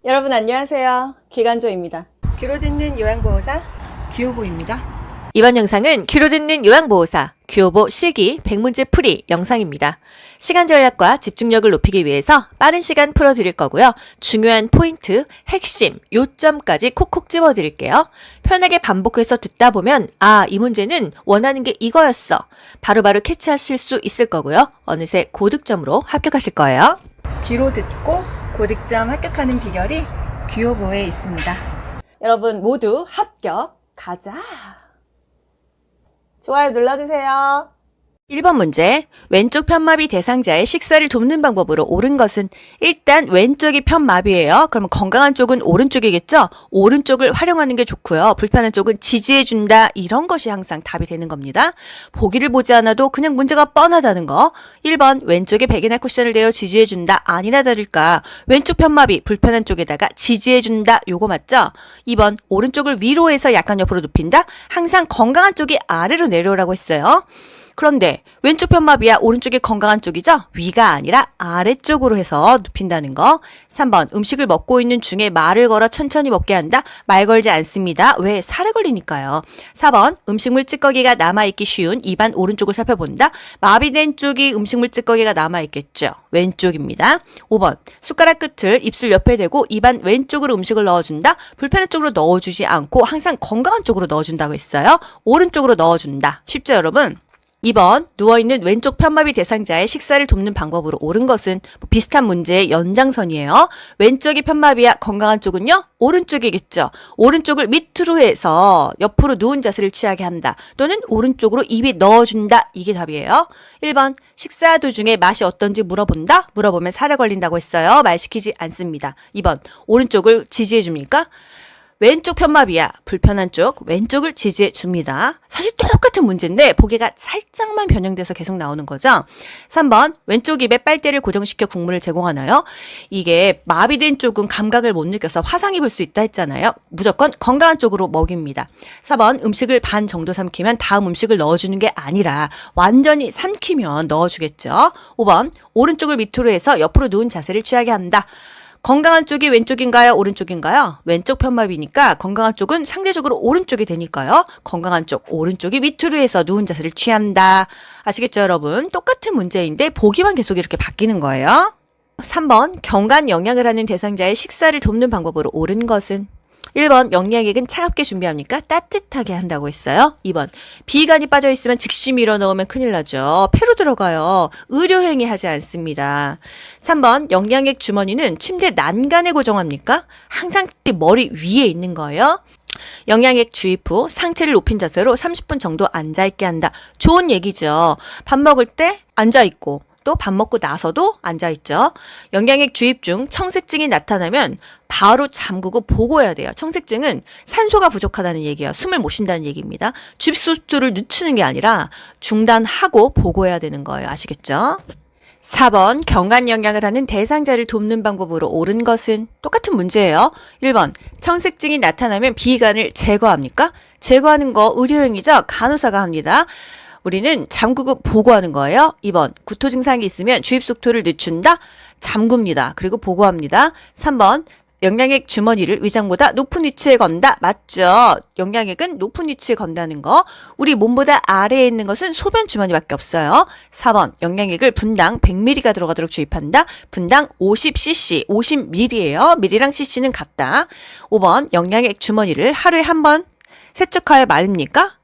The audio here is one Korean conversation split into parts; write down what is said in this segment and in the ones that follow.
여러분 안녕하세요. 기관조입니다. 귀로 듣는 요양보호사 귀요보입니다. 이번 영상은 귀로 듣는 요양보호사 귀요보 실기 100문제 풀이 영상입니다. 시간 전략과 집중력을 높이기 위해서 빠른 시간 풀어드릴 거고요. 중요한 포인트, 핵심, 요점까지 콕콕 집어드릴게요. 편하게 반복해서 듣다 보면 이 문제는 원하는 게 이거였어. 바로바로 캐치하실 수 있을 거고요. 어느새 고득점으로 합격하실 거예요. 귀로 듣고 고득점 합격하는 비결이 귀요보에 있습니다. 여러분 모두 합격 가자. 좋아요 눌러주세요. 1번 문제, 왼쪽 편마비 대상자의 식사를 돕는 방법으로 옳은 것은 일단 왼쪽이 편마비예요. 그러면 건강한 쪽은 오른쪽이겠죠? 오른쪽을 활용하는 게 좋고요. 불편한 쪽은 지지해준다. 이런 것이 항상 답이 되는 겁니다. 보기를 보지 않아도 그냥 문제가 뻔하다는 거. 1번, 왼쪽에 베개나 쿠션을 대어 지지해준다. 아니나 다를까. 왼쪽 편마비, 불편한 쪽에다가 지지해준다. 요거 맞죠? 2번, 오른쪽을 위로 해서 약간 옆으로 눕힌다. 항상 건강한 쪽이 아래로 내려오라고 했어요. 그런데 왼쪽 편마비야 오른쪽이 건강한 쪽이죠? 위가 아니라 아래쪽으로 해서 눕힌다는 거. 3번 음식을 먹고 있는 중에 말을 걸어 천천히 먹게 한다. 말 걸지 않습니다. 왜? 살에 걸리니까요. 4번 음식물 찌꺼기가 남아있기 쉬운 입안 오른쪽을 살펴본다. 마비된 쪽이 음식물 찌꺼기가 남아있겠죠. 왼쪽입니다. 5번 숟가락 끝을 입술 옆에 대고 입안 왼쪽으로 음식을 넣어준다. 불편한 쪽으로 넣어주지 않고 항상 건강한 쪽으로 넣어준다고 했어요. 오른쪽으로 넣어준다. 쉽죠 여러분? 2번 누워있는 왼쪽 편마비 대상자의 식사를 돕는 방법으로 옳은 것은 비슷한 문제의 연장선이에요. 왼쪽이 편마비야 건강한 쪽은요? 오른쪽이겠죠. 오른쪽을 밑으로 해서 옆으로 누운 자세를 취하게 한다. 또는 오른쪽으로 입에 넣어준다. 이게 답이에요. 1번 식사 도중에 맛이 어떤지 물어본다. 물어보면 살에 걸린다고 했어요. 말 시키지 않습니다. 2번 오른쪽을 지지해줍니까? 왼쪽 편마비야. 불편한 쪽 왼쪽을 지지해 줍니다. 사실 똑같은 문제인데 보기가 살짝만 변형돼서 계속 나오는 거죠. 3번 왼쪽 입에 빨대를 고정시켜 국물을 제공하나요? 이게 마비된 쪽은 감각을 못 느껴서 화상 입을 수 있다 했잖아요. 무조건 건강한 쪽으로 먹입니다. 4번 음식을 반 정도 삼키면 다음 음식을 넣어주는 게 아니라 완전히 삼키면 넣어주겠죠. 5번 오른쪽을 밑으로 해서 옆으로 누운 자세를 취하게 한다. 건강한 쪽이 왼쪽인가요? 오른쪽인가요? 왼쪽 편마비니까 건강한 쪽은 상대적으로 오른쪽이 되니까요. 건강한 쪽, 오른쪽이 밑으로 해서 누운 자세를 취한다. 아시겠죠, 여러분? 똑같은 문제인데 보기만 계속 이렇게 바뀌는 거예요. 3번, 경관 영양을 하는 대상자의 식사를 돕는 방법으로 옳은 것은? 1번, 영양액은 차갑게 준비합니까? 따뜻하게 한다고 했어요. 2번, 비간이 빠져있으면 즉시 밀어 넣으면 큰일 나죠. 폐로 들어가요. 의료행위 하지 않습니다. 3번, 영양액 주머니는 침대 난간에 고정합니까? 항상 머리 위에 있는 거예요. 영양액 주입 후 상체를 높인 자세로 30분 정도 앉아있게 한다. 좋은 얘기죠. 밥 먹을 때 앉아있고 또 밥 먹고 나서도 앉아있죠. 영양액 주입 중 청색증이 나타나면 바로 잠그고 보고해야 돼요. 청색증은 산소가 부족하다는 얘기예요. 숨을 못 쉰다는 얘기입니다. 주입소투를 늦추는 게 아니라 중단하고 보고해야 되는 거예요. 아시겠죠? 4번 경관 영양을 하는 대상자를 돕는 방법으로 옳은 것은? 똑같은 문제예요. 1번 청색증이 나타나면 비간을 제거합니까? 제거하는 거 의료행위죠. 간호사가 합니다. 우리는 잠그고 보고하는 거예요. 2번 구토 증상이 있으면 주입 속도를 늦춘다. 잠굽니다. 그리고 보고합니다. 3번 영양액 주머니를 위장보다 높은 위치에 건다. 맞죠? 영양액은 높은 위치에 건다는 거. 우리 몸보다 아래에 있는 것은 소변 주머니밖에 없어요. 4번 영양액을 분당 100ml가 들어가도록 주입한다. 분당 50cc, 50ml예요. ml랑 cc는 같다. 5번 영양액 주머니를 하루에 한 번 세척하여 말립니까?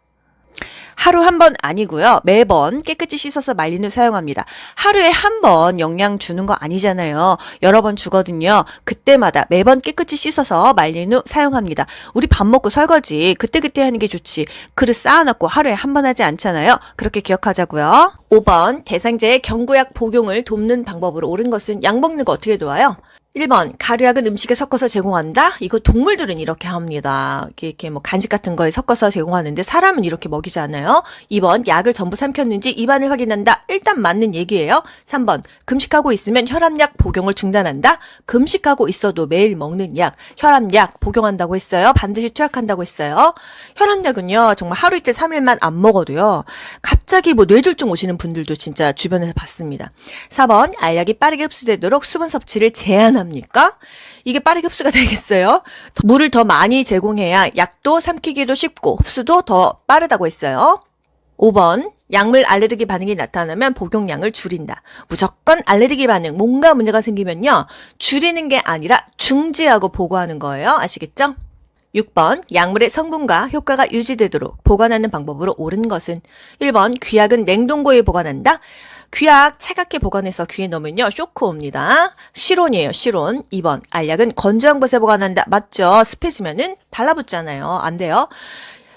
하루 한 번 아니고요. 매번 깨끗이 씻어서 말린 후 사용합니다. 하루에 한 번 영양 주는 거 아니잖아요. 여러 번 주거든요. 그때마다 매번 깨끗이 씻어서 말린 후 사용합니다. 우리 밥 먹고 설거지 그때그때 하는 게 좋지. 그릇 쌓아놓고 하루에 한 번 하지 않잖아요. 그렇게 기억하자고요. 5번 대상자의 경구약 복용을 돕는 방법으로 옳은 것은? 약 먹는 거 어떻게 도와요? 1번 가루약은 음식에 섞어서 제공한다. 이거 동물들은 이렇게 합니다. 이렇게 뭐 간식 같은 거에 섞어서 제공하는데 사람은 이렇게 먹이지 않아요. 2번 약을 전부 삼켰는지 입안을 확인한다. 일단 맞는 얘기예요. 3번 금식하고 있으면 혈압약 복용을 중단한다. 금식하고 있어도 매일 먹는 약, 혈압약 복용한다고 했어요. 반드시 투약한다고 했어요. 혈압약은요 정말 하루 이틀 3일만 안 먹어도요 갑자기 뭐 뇌졸중 오시는 분들도 진짜 주변에서 봤습니다. 4번 알약이 빠르게 흡수되도록 수분 섭취를 제한합니다. 합니까? 이게 빠르게 흡수가 되겠어요? 물을 더 많이 제공해야 약도 삼키기도 쉽고 흡수도 더 빠르다고 했어요. 5번, 약물 알레르기 반응이 나타나면 복용량을 줄인다. 무조건 알레르기 반응, 뭔가 문제가 생기면요, 줄이는 게 아니라 중지하고 보고하는 거예요. 아시겠죠? 6번, 약물의 성분과 효과가 유지되도록 보관하는 방법으로 옳은 것은 1번, 귀약은 냉동고에 보관한다. 귀약 차갑게 보관해서 귀에 넣으면요, 쇼크 옵니다. 실온이에요, 실온. 2번, 알약은 건조한 곳에 보관한다. 맞죠? 습해지면은 달라붙잖아요. 안 돼요.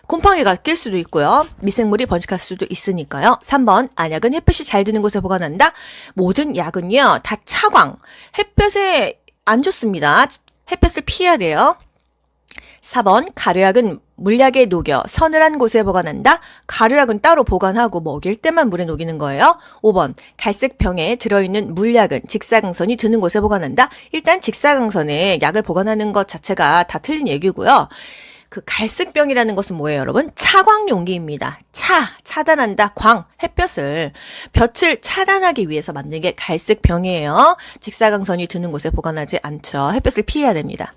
곰팡이가 낄 수도 있고요. 미생물이 번식할 수도 있으니까요. 3번, 안약은 햇볕이 잘 드는 곳에 보관한다. 모든 약은요, 다 차광. 햇볕에 안 좋습니다. 햇볕을 피해야 돼요. 4번, 가려약은 물약에 녹여 서늘한 곳에 보관한다. 가려약은 따로 보관하고 먹일 때만 물에 녹이는 거예요. 5번, 갈색 병에 들어있는 물약은 직사광선이 드는 곳에 보관한다. 일단 직사광선에 약을 보관하는 것 자체가 다 틀린 얘기고요. 그 갈색병이라는 것은 뭐예요, 여러분? 차광 용기입니다. 차단한다. 광, 햇볕을. 볕을 차단하기 위해서 만든 게 갈색병이에요. 직사광선이 드는 곳에 보관하지 않죠. 햇볕을 피해야 됩니다.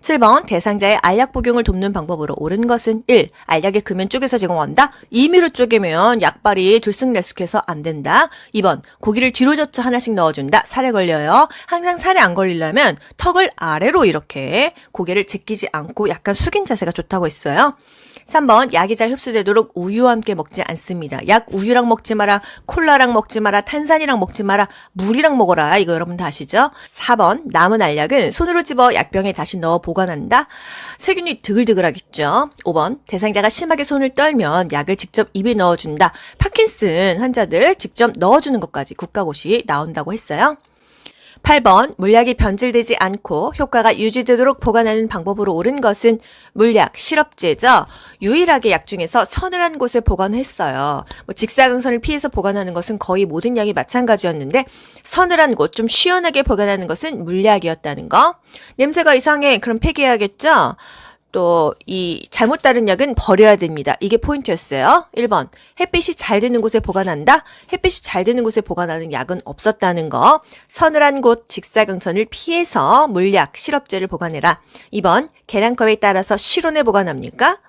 7번, 대상자의 알약 복용을 돕는 방법으로 옳은 것은 1. 알약의 금연 쪼개서 제공한다. 임의로 쪼개면 약발이 들쑥날쑥해서 안 된다. 2번, 고기를 뒤로 젖혀 하나씩 넣어준다. 살에 걸려요. 항상 살에 안 걸리려면 턱을 아래로 이렇게 고개를 제끼지 않고 약간 숙인 자세가 좋다고 했어요. 3번, 약이 잘 흡수되도록 우유와 함께 먹지 않습니다. 약 우유랑 먹지 마라, 콜라랑 먹지 마라, 탄산이랑 먹지 마라, 물이랑 먹어라. 이거 여러분 다 아시죠? 4번, 남은 알약은 손으로 집어 약병에 다시 넣어 보관한다. 세균이 드글드글하겠죠. 5번, 대상자가 심하게 손을 떨면 약을 직접 입에 넣어준다. 파킨슨 환자들 직접 넣어주는 것까지 국가고시 나온다고 했어요. 8번, 물약이 변질되지 않고 효과가 유지되도록 보관하는 방법으로 옳은 것은 물약, 시럽제죠. 유일하게 약 중에서 서늘한 곳에 보관했어요. 직사광선을 피해서 보관하는 것은 거의 모든 약이 마찬가지였는데 서늘한 곳, 좀 시원하게 보관하는 것은 물약이었다는 거. 냄새가 이상해. 그럼 폐기해야겠죠? 또 이 잘못 따른 약은 버려야 됩니다. 이게 포인트였어요. 1번, 햇빛이 잘 드는 곳에 보관한다. 햇빛이 잘 드는 곳에 보관하는 약은 없었다는 거. 서늘한 곳, 직사광선을 피해서 물약, 시럽제를 보관해라. 2번, 계량컵에 따라서 실온에 보관합니까?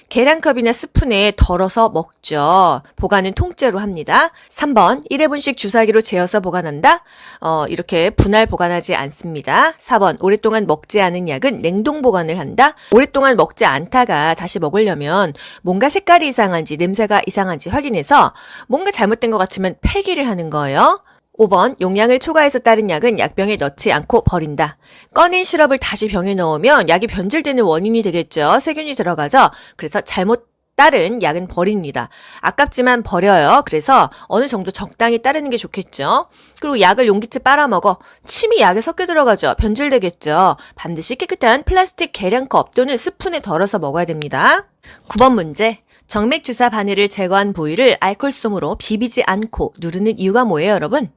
계량컵이나 스푼에 덜어서 먹죠. 보관은 통째로 합니다. 3번, 1회분씩 주사기로 재어서 보관한다. 이렇게 분할 보관하지 않습니다. 4번, 오랫동안 먹지 않은 약은 냉동 보관을 한다. 오랫동안 먹지 않다가 다시 먹으려면 뭔가 색깔이 이상한지 냄새가 이상한지 확인해서 뭔가 잘못된 것 같으면 폐기를 하는 거예요. 5번, 용량을 초과해서 따른 약은 약병에 넣지 않고 버린다. 꺼낸 시럽을 다시 병에 넣으면 약이 변질되는 원인이 되겠죠. 세균이 들어가죠. 그래서 잘못 따른 약은 버립니다. 아깝지만 버려요. 그래서 어느 정도 적당히 따르는 게 좋겠죠. 그리고 약을 용기째 빨아먹어. 침이 약에 섞여 들어가죠. 변질되겠죠. 반드시 깨끗한 플라스틱 계량컵 또는 스푼에 덜어서 먹어야 됩니다. 9번 문제. 정맥 주사 바늘을 제거한 부위를 알코올솜으로 비비지 않고 누르는 이유가 뭐예요, 여러분?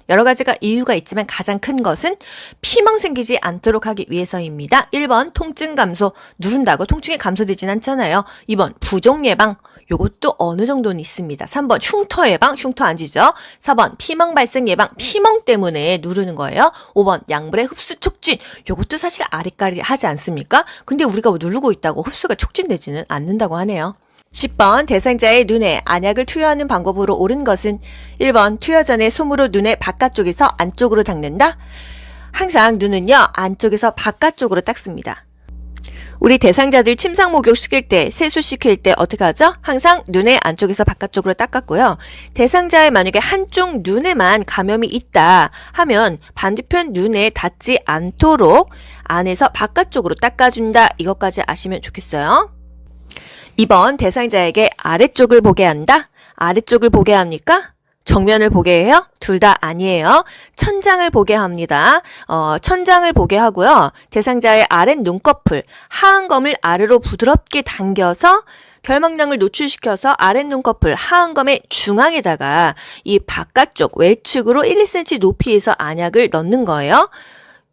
여러 가지가 이유가 있지만 가장 큰 것은 피멍 생기지 않도록 하기 위해서입니다. 1번, 통증 감소. 누른다고 통증이 감소되진 않잖아요. 2번, 부종 예방. 요것도 어느 정도는 있습니다. 3번, 흉터 예방. 흉터 안 지죠. 4번, 피멍 발생 예방. 피멍 때문에 누르는 거예요. 5번, 약물의 흡수 촉진. 요것도 사실 아리까리 하지 않습니까? 근데 우리가 누르고 있다고 흡수가 촉진되지는 않는다고 하네요. 10번, 대상자의 눈에 안약을 투여하는 방법으로 옳은 것은 1번, 투여 전에 솜으로 눈의 바깥쪽에서 안쪽으로 닦는다. 항상 눈은요, 안쪽에서 바깥쪽으로 닦습니다. 우리 대상자들 침상 목욕 시킬 때, 세수시킬 때 어떻게 하죠? 항상 눈의 안쪽에서 바깥쪽으로 닦았고요. 대상자의 만약에 한쪽 눈에만 감염이 있다 하면 반대편 눈에 닿지 않도록 안에서 바깥쪽으로 닦아준다. 이것까지 아시면 좋겠어요. 2번, 대상자에게 아래쪽을 보게 한다. 아래쪽을 보게 합니까? 정면을 보게 해요? 둘 다 아니에요. 천장을 보게 합니다. 천장을 보게 하고요. 대상자의 아랫 눈꺼풀, 하안검을 아래로 부드럽게 당겨서 결막량을 노출시켜서 아랫 눈꺼풀, 하안검의 중앙에다가 이 바깥쪽, 외측으로 1, 2cm 높이에서 안약을 넣는 거예요.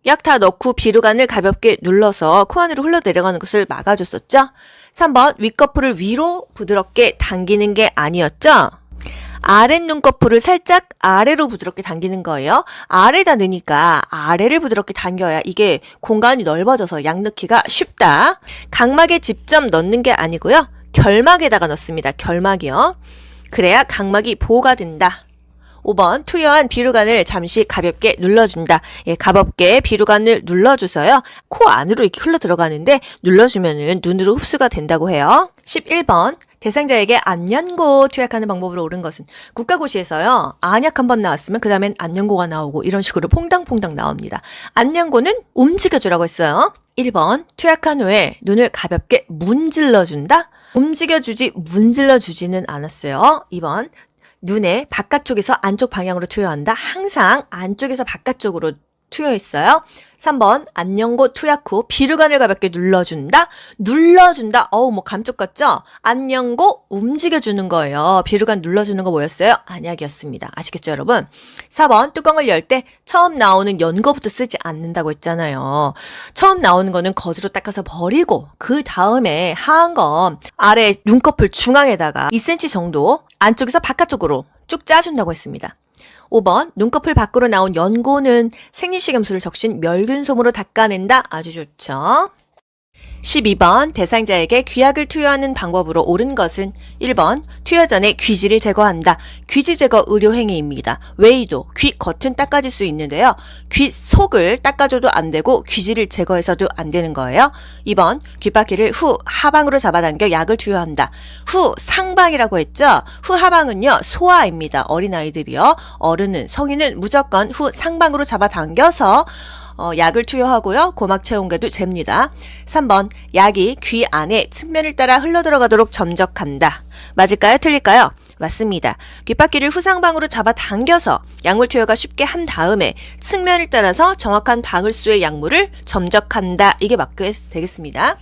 약 다 넣고 비루간을 가볍게 눌러서 코 안으로 흘러 내려가는 것을 막아줬었죠. 3번, 윗꺼풀을 위로 부드럽게 당기는 게 아니었죠. 아랫 눈꺼풀을 살짝 아래로 부드럽게 당기는 거예요. 아래다 넣으니까 아래를 부드럽게 당겨야 이게 공간이 넓어져서 약 넣기가 쉽다. 각막에 직접 넣는 게 아니고요. 결막에다가 넣습니다. 결막이요. 그래야 각막이 보호가 된다. 5번 투여한 비루관을 잠시 가볍게 눌러준다. 예, 가볍게 비루관을 눌러줘서요. 코 안으로 이렇게 흘러 들어가는데 눌러주면은 눈으로 흡수가 된다고 해요. 11번 대상자에게 안연고 투약하는 방법으로 옳은 것은 국가고시에서요. 안약 한번 나왔으면 그 다음엔 안연고가 나오고 이런 식으로 퐁당퐁당 나옵니다. 안연고는 움직여주라고 했어요. 1번 투약한 후에 눈을 가볍게 문질러준다. 움직여주지 문질러주지는 않았어요. 2번 눈에 바깥쪽에서 안쪽 방향으로 투여한다. 항상 안쪽에서 바깥쪽으로 투여했어요. 3번 안연고 투약 후 비루관을 가볍게 눌러준다. 눌러준다. 어우 뭐 감쪽 같죠? 안연고 움직여주는 거예요. 비루관 눌러주는 거 뭐였어요? 안약이었습니다. 아시겠죠 여러분? 4번 뚜껑을 열 때 처음 나오는 연고부터 쓰지 않는다고 했잖아요. 처음 나오는 거는 거즈로 닦아서 버리고 그 다음에 하한 건 아래 눈꺼풀 중앙에다가 2cm 정도 안쪽에서 바깥쪽으로 쭉 짜준다고 했습니다. 5번 눈꺼풀 밖으로 나온 연고는 생리식염수를 적신 멸균솜으로 닦아낸다. 아주 좋죠. 12번 대상자에게 귀약을 투여하는 방법으로 옳은 것은 1번 투여 전에 귀지를 제거한다. 귀지 제거 의료 행위입니다. 웨이도 귀 겉은 닦아줄 수 있는데요. 귀 속을 닦아줘도 안 되고 귀지를 제거해서도 안 되는 거예요. 2번 귓바퀴를 후 하방으로 잡아당겨 약을 투여한다. 후 상방이라고 했죠. 후 하방은요 소아입니다. 어린아이들이요. 어른은 성인은 무조건 후 상방으로 잡아당겨서 약을 투여하고요. 고막 체온계도 잽니다. 3번 약이 귀 안에 측면을 따라 흘러들어가도록 점적한다. 맞을까요? 틀릴까요? 맞습니다. 귓바퀴를 후상방으로 잡아당겨서 약물 투여가 쉽게 한 다음에 측면을 따라서 정확한 방울수의 약물을 점적한다. 이게 맞게 되겠습니다.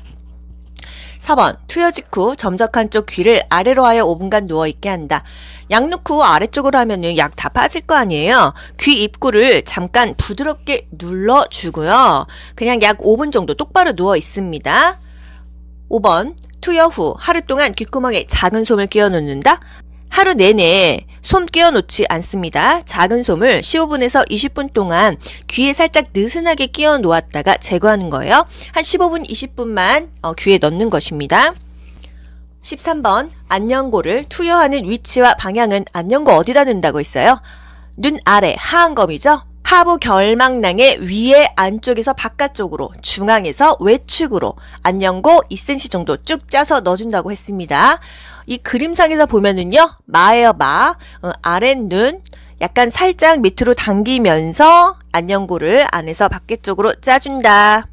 4번 투여 직후 점적한 쪽 귀를 아래로 하여 5분간 누워있게 한다. 약 넣고 아래쪽으로 하면은 약 다 빠질 거 아니에요. 귀 입구를 잠깐 부드럽게 눌러주고요. 그냥 약 5분 정도 똑바로 누워 있습니다. 5번 투여 후 하루 동안 귓구멍에 작은 솜을 끼워 놓는다. 하루 내내 솜 끼워 놓지 않습니다. 작은 솜을 15분에서 20분 동안 귀에 살짝 느슨하게 끼워 놓았다가 제거하는 거예요. 한 15분, 20분만 귀에 넣는 것입니다. 13번 안연고를 투여하는 위치와 방향은 안연고 어디다 넣는다고 했어요? 눈 아래 하안검이죠. 하부 결막낭의 위에 안쪽에서 바깥쪽으로 중앙에서 외측으로 안연고 2cm 정도 쭉 짜서 넣어준다고 했습니다. 이 그림상에서 보면은요 마예요 마 아랫눈 약간 살짝 밑으로 당기면서 안연고를 안에서 밖쪽으로 짜준다.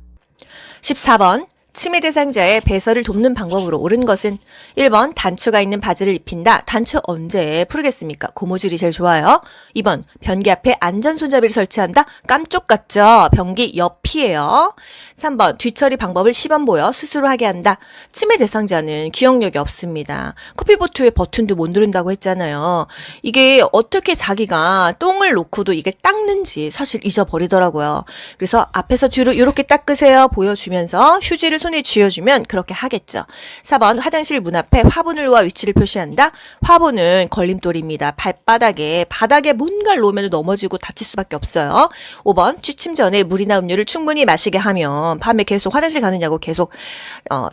14번 치매 대상자의 배설을 돕는 방법으로 옳은 것은 1번 단추가 있는 바지를 입힌다. 단추 언제 풀겠습니까? 고무줄이 제일 좋아요. 2번 변기 앞에 안전 손잡이를 설치한다. 깜쪽 같죠? 변기 옆이에요. 3번 뒤처리 방법을 시범 보여 스스로 하게 한다. 치매 대상자는 기억력이 없습니다. 커피보트의 버튼도 못 누른다고 했잖아요. 이게 어떻게 자기가 똥을 놓고도 이게 닦는지 사실 잊어버리더라고요. 그래서 앞에서 뒤로 이렇게 닦으세요 보여주면서 휴지를 손에 쥐어주면 그렇게 하겠죠. 4번 화장실 문 앞에 화분을 놓아 위치를 표시한다. 화분은 걸림돌입니다. 발바닥에 바닥에 뭔가를 놓으면 넘어지고 다칠 수밖에 없어요. 5번 취침 전에 물이나 음료를 충분히 마시게 하면 밤에 계속 화장실 가느냐고 계속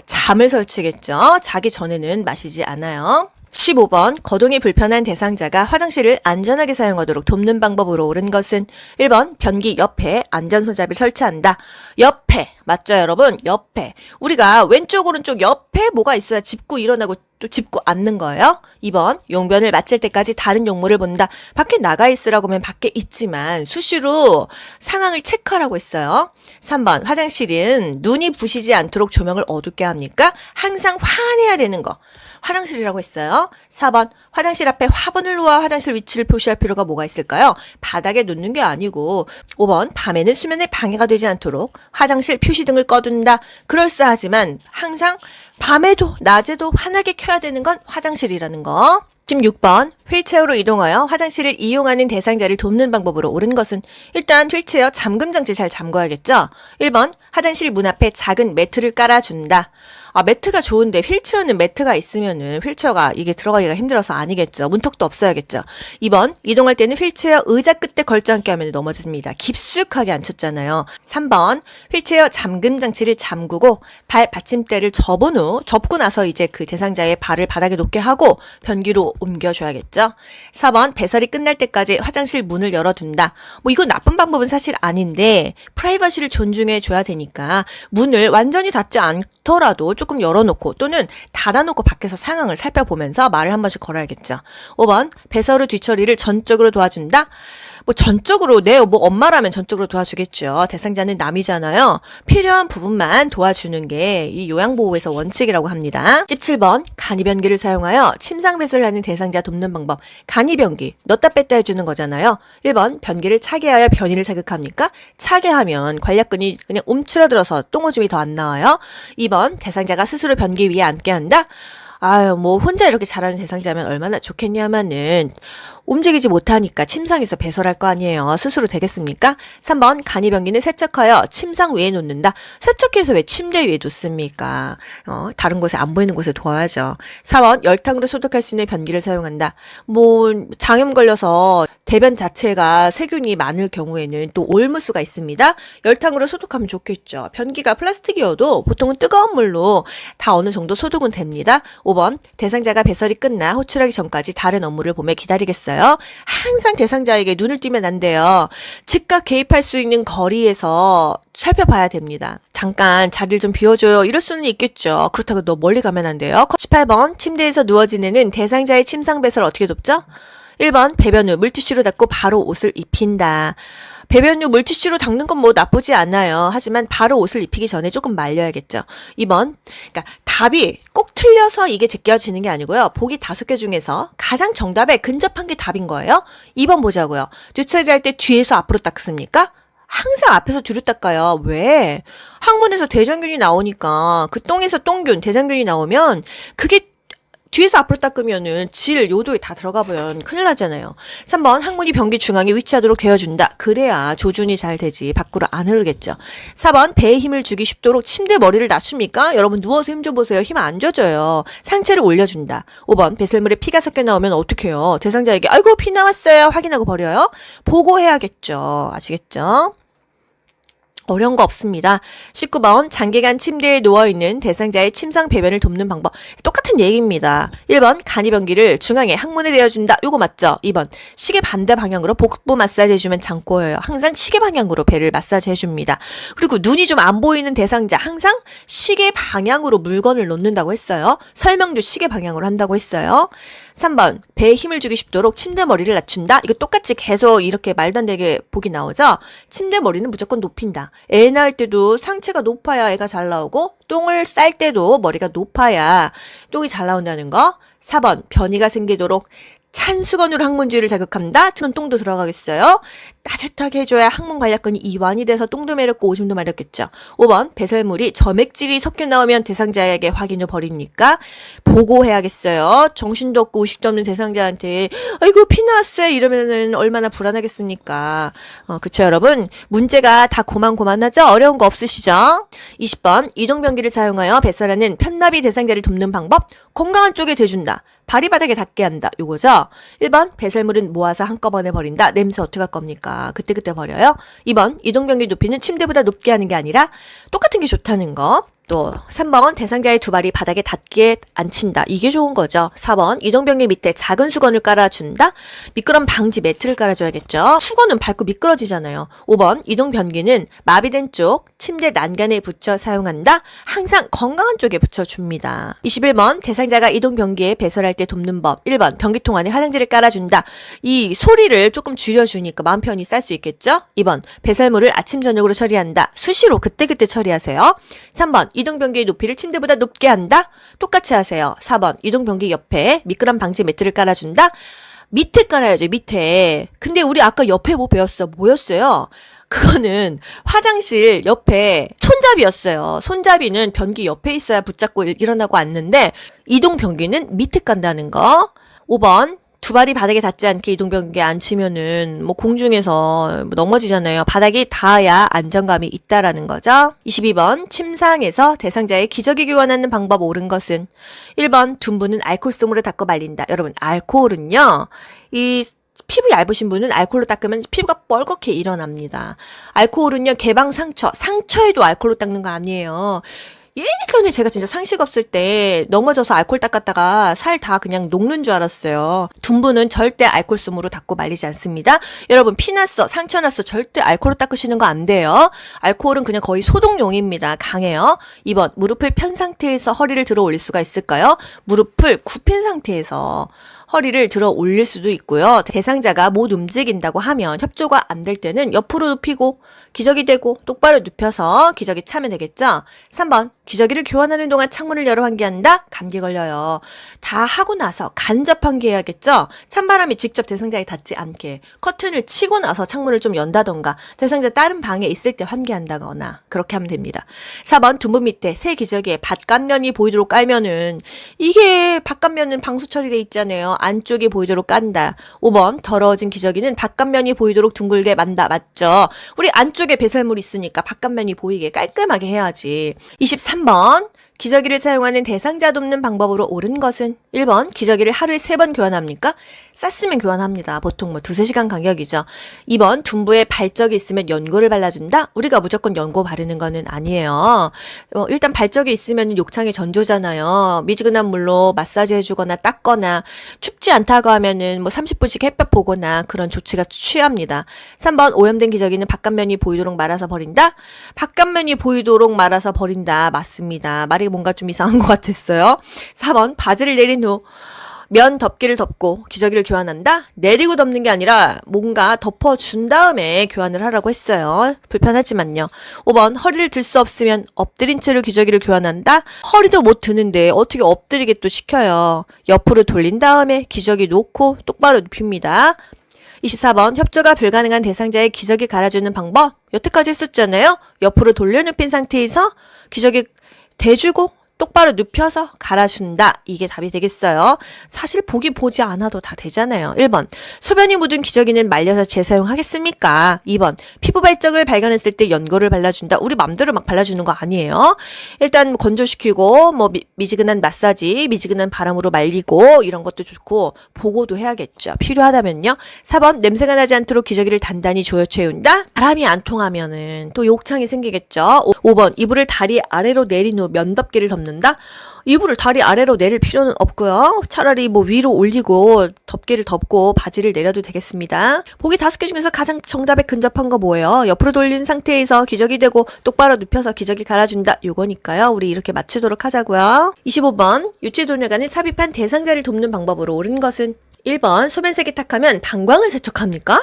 잠을 설치겠죠. 자기 전에는 마시지 않아요. 15번 거동이 불편한 대상자가 화장실을 안전하게 사용하도록 돕는 방법으로 옳은 것은 1번 변기 옆에 안전손잡이를 설치한다. 옆에 맞죠 여러분? 옆에 우리가 왼쪽 오른쪽 옆에 뭐가 있어야 짚고 일어나고 또 짚고 앉는 거예요. 2번 용변을 마칠 때까지 다른 용물을 본다. 밖에 나가 있으라고 하면 밖에 있지만 수시로 상황을 체크하라고 했어요. 3번 화장실은 눈이 부시지 않도록 조명을 어둡게 합니까? 항상 환해야 되는 거. 화장실이라고 했어요. 4번 화장실 앞에 화분을 놓아 화장실 위치를 표시할 필요가 뭐가 있을까요? 바닥에 놓는 게 아니고 5번 밤에는 수면에 방해가 되지 않도록 화장실 표시등을 꺼둔다. 그럴싸하지만 항상 밤에도 낮에도 환하게 켜야 되는 건 화장실이라는 거. 16번 휠체어로 이동하여 화장실을 이용하는 대상자를 돕는 방법으로 옳은 것은 일단 휠체어 잠금 장치 잘 잠궈야겠죠. 1번 화장실 문 앞에 작은 매트를 깔아준다. 매트가 좋은데 휠체어는 매트가 있으면은 휠체어가 이게 들어가기가 힘들어서 아니겠죠. 문턱도 없어야겠죠. 2번, 이동할 때는 휠체어 의자 끝에 걸쳐 앉게 하면 넘어집니다. 깊숙하게 앉혔잖아요. 3번, 휠체어 잠금 장치를 잠그고 발 받침대를 접고 나서 이제 그 대상자의 발을 바닥에 놓게 하고 변기로 옮겨줘야겠죠. 4번, 배설이 끝날 때까지 화장실 문을 열어둔다. 뭐 이거 나쁜 방법은 사실 아닌데 프라이버시를 존중해 줘야 되니까 문을 완전히 닫지 않더라도 조금 열어놓고 또는 닫아놓고 밖에서 상황을 살펴보면서 말을 한 번씩 걸어야겠죠. 5번, 배설 후 뒤처리를 전적으로 도와준다. 뭐 전적으로 뭐 엄마라면 전적으로 도와주겠죠. 대상자는 남이잖아요. 필요한 부분만 도와주는 게 이 요양보호에서 원칙이라고 합니다. 17번, 간이변기를 사용하여 침상 배설을 하는 대상자 돕는 방법. 간이변기, 넣다 뺐다 해주는 거잖아요. 1번, 변기를 차게 하여 변이를 자극합니까? 차게 하면 관략근이 그냥 움츠러들어서 똥오줌이 더 안 나와요. 2번, 대상자가 스스로 변기 위에 앉게 한다. 아유, 뭐 혼자 이렇게 잘하는 대상자면 얼마나 좋겠냐마는 움직이지 못하니까 침상에서 배설할 거 아니에요. 스스로 되겠습니까? 3번, 간이변기는 세척하여 침상 위에 놓는다. 세척해서 왜 침대 위에 놓습니까? 다른 곳에 안 보이는 곳에 둬야죠. 4번, 열탕으로 소독할 수 있는 변기를 사용한다. 뭐 장염 걸려서 대변 자체가 세균이 많을 경우에는 또 올무수가 있습니다. 열탕으로 소독하면 좋겠죠. 변기가 플라스틱이어도 보통은 뜨거운 물로 다 어느 정도 소독은 됩니다. 5번, 대상자가 배설이 끝나 호출하기 전까지 다른 업무를 보며 기다리겠어요. 항상 대상자에게 눈을 띄면 안 돼요. 즉각 개입할 수 있는 거리에서 살펴봐야 됩니다. 잠깐 자리를 좀 비워줘요. 이럴 수는 있겠죠. 그렇다고 너 멀리 가면 안 돼요. 18번, 침대에서 누워 지내는 대상자의 침상 배설 어떻게 돕죠? 1번, 배변 후 물티슈로 닦고 바로 옷을 입힌다. 배변 후 물티슈로 닦는 건 뭐 나쁘지 않아요. 하지만 바로 옷을 입히기 전에 조금 말려야겠죠. 2번, 그러니까 답이 꼭 틀려서 이게 제껴지는 게 아니고요. 보기 5개 중에서 가장 정답에 근접한 게 답인 거예요. 2번 보자고요. 뒤처리할 때 뒤에서 앞으로 닦습니까? 항상 앞에서 뒤로 닦아요. 왜? 항문에서 대장균이 나오니까 그 똥에서 똥균, 대장균이 나오면 그게 뒤에서 앞으로 닦으면은 요도에 다 들어가 보면 큰일 나잖아요. 3번, 항문이 변기 중앙에 위치하도록 되어준다. 그래야 조준이 잘 되지. 밖으로 안 흐르겠죠. 4번, 배에 힘을 주기 쉽도록 침대 머리를 낮춥니까? 여러분 누워서 힘 좀 보세요. 힘 안 줘줘요. 상체를 올려준다. 5번, 배설물에 피가 섞여 나오면 어떡해요? 대상자에게 아이고 피 나왔어요. 확인하고 버려요. 보고해야겠죠. 아시겠죠? 어려운 거 없습니다. 19번, 장기간 침대에 누워있는 대상자의 침상 배변을 돕는 방법. 똑같은 얘기입니다. 1번, 간이변기를 중앙에 항문에 대어준다. 요거 맞죠? 2번, 시계 반대 방향으로 복부 마사지 해주면 장꼬여요. 항상 시계 방향으로 배를 마사지 해줍니다. 그리고 눈이 좀 안 보이는 대상자 항상 시계 방향으로 물건을 놓는다고 했어요. 설명도 시계 방향으로 한다고 했어요. 3번, 배에 힘을 주기 쉽도록 침대 머리를 낮춘다. 이거 똑같이 계속 이렇게 말도 안 되게 보기 나오죠? 침대 머리는 무조건 높인다. 애 낳을 때도 상체가 높아야 애가 잘 나오고 똥을 쌀 때도 머리가 높아야 똥이 잘 나온다는 거. 4번, 변이가 생기도록 찬 수건으로 항문 주위를 자극한다. 그럼 똥도 들어가겠어요? 따뜻하게 해줘야 항문 관략근이 이완이 돼서 똥도 마렵고 오줌도 마렵겠죠. 5번, 배설물이 점액질이 섞여 나오면 대상자에게 확인 후 버립니까? 보고해야겠어요. 정신도 없고 의식도 없는 대상자한테 아이고 피 나왔어요 이러면은 얼마나 불안하겠습니까? 그쵸 여러분? 문제가 다 고만고만하죠? 어려운 거 없으시죠? 20번, 이동변기를 사용하여 배설하는 편마비 대상자를 돕는 방법. 건강한 쪽에 대준다. 발이 바닥에 닿게 한다. 요거죠. 1번, 배설물은 모아서 한꺼번에 버린다. 냄새 어떻게 할 겁니까? 그때그때 버려요. 2번, 이동변기 높이는 침대보다 높게 하는 게 아니라 똑같은 게 좋다는 거. 또 3번, 대상자의 두 발이 바닥에 닿게 앉힌다. 이게 좋은 거죠. 4번, 이동변기 밑에 작은 수건을 깔아준다. 미끄럼 방지 매트를 깔아줘야겠죠. 수건은 밟고 미끄러지잖아요. 5번, 이동변기는 마비된 쪽 침대 난간에 붙여 사용한다. 항상 건강한 쪽에 붙여줍니다. 21번, 대상자가 이동변기에 배설할 때 돕는 법. 1번, 변기통 안에 화장지를 깔아준다. 이 소리를 조금 줄여주니까 마음 편히 쌀 수 있겠죠. 2번, 배설물을 아침 저녁으로 처리한다. 수시로 그때그때 처리하세요. 3번, 이동변기의 높이를 침대보다 높게 한다. 똑같이 하세요. 4번, 이동변기 옆에 미끄럼 방지 매트를 깔아준다. 밑에 깔아야죠. 밑에. 근데 우리 아까 옆에 뭐 배웠어? 뭐였어요? 그거는 화장실 옆에 손잡이였어요. 손잡이는 변기 옆에 있어야 붙잡고 일어나고 앉는데 이동변기는 밑에 깐다는 거. 5번, 두 발이 바닥에 닿지 않게 이동변기에 앉히면은 뭐 공중에서 넘어지잖아요. 바닥이 닿아야 안정감이 있다라는 거죠. 22번 침상에서 대상자의 기저귀 교환하는 방법 옳은 것은 1번 둔부는 알코올솜으로 닦고 말린다. 여러분 알코올은요. 이 피부 얇으신 분은 알코올로 닦으면 피부가 뻘겋게 일어납니다. 알코올은요 개방 상처에도 알코올로 닦는 거 아니에요. 예전에 제가 진짜 상식 없을 때 넘어져서 알코올 닦았다가 살 다 그냥 녹는 줄 알았어요. 둔부는 절대 알코올솜으로 닦고 말리지 않습니다. 여러분 피났어, 상처 났어 절대 알코올로 닦으시는 거 안 돼요. 알코올은 그냥 거의 소독용입니다. 강해요. 2번 무릎을 편 상태에서 허리를 들어 올릴 수가 있을까요? 무릎을 굽힌 상태에서 허리를 들어 올릴 수도 있고요. 대상자가 못 움직인다고 하면 협조가 안 될 때는 옆으로 눕히고 기저귀 대고 똑바로 눕혀서 기저귀 차면 되겠죠. 3번 기저귀를 교환하는 동안 창문을 열어 환기한다? 감기 걸려요. 다 하고 나서 간접 환기해야겠죠. 찬바람이 직접 대상자에 닿지 않게 커튼을 치고 나서 창문을 좀 연다던가 대상자 다른 방에 있을 때 환기한다거나 그렇게 하면 됩니다. 4번 둔부 밑에 새 기저귀에 바깥면이 보이도록 깔면은 이게 바깥면은 방수 처리돼 있잖아요. 안쪽이 보이도록 깐다. 5번 더러워진 기저귀는 바깥면이 보이도록 둥글게 만다. 맞죠? 우리 안쪽에 배설물이 있으니까 바깥면이 보이게 깔끔하게 해야지. 23번 기저귀를 사용하는 대상자 돕는 방법으로 옳은 것은 1번 기저귀를 하루에 3번 교환합니까? 쌌으면 교환합니다. 보통 뭐 2-3시간 간격이죠. 2번 둔부에 발적이 있으면 연고를 발라준다? 우리가 무조건 연고 바르는 거는 아니에요. 일단 발적이 있으면 욕창이 전조잖아요. 미지근한 물로 마사지 해주거나 닦거나 춥지 않다고 하면은 뭐 30분씩 햇볕 보거나 그런 조치가 취합니다. 3번 오염된 기저귀는 바깥면이 보이도록 말아서 버린다? 바깥면이 보이도록 말아서 버린다. 맞습니다. 말이 뭔가 좀 이상한 것 같았어요. 4번 바지를 내린 후 면 덮개를 덮고 기저귀를 교환한다? 내리고 덮는 게 아니라 뭔가 덮어준 다음에 교환을 하라고 했어요. 불편하지만요. 5번 허리를 들 수 없으면 엎드린 채로 기저귀를 교환한다? 허리도 못 드는데 어떻게 엎드리게 또 시켜요. 옆으로 돌린 다음에 기저귀 놓고 똑바로 눕힙니다. 24번 협조가 불가능한 대상자의 기저귀 갈아주는 방법 여태까지 했었잖아요. 옆으로 돌려 눕힌 상태에서 기저귀 대주고 똑바로 눕혀서 갈아준다. 이게 답이 되겠어요. 사실 보지 않아도 다 되잖아요. 1번 소변이 묻은 기저귀는 말려서 재사용하겠습니까? 2번 피부 발적을 발견했을 때 연고를 발라준다. 우리 맘대로 막 발라주는 거 아니에요. 일단 건조시키고 뭐 미지근한 마사지, 미지근한 바람으로 말리고 이런 것도 좋고 보고도 해야겠죠. 필요하다면요. 4번 냄새가 나지 않도록 기저귀를 단단히 조여 채운다. 바람이 안 통하면은 또 욕창이 생기겠죠. 5번 이불을 다리 아래로 내린 후 면덮개를 덮는다. 이불을 다리 아래로 내릴 필요는 없고요. 차라리 뭐 위로 올리고 덮개를 덮고 바지를 내려도 되겠습니다. 보기 5개 중에서 가장 정답에 근접한 거 뭐예요? 옆으로 돌린 상태에서 기저귀 대고 똑바로 눕혀서 기저귀 갈아준다. 요거니까요. 우리 이렇게 맞추도록 하자고요. 25번 유치도녀간을 삽입한 대상자를 돕는 방법으로 옳은 것은 1번 소변 세기탁하면 방광을 세척합니까?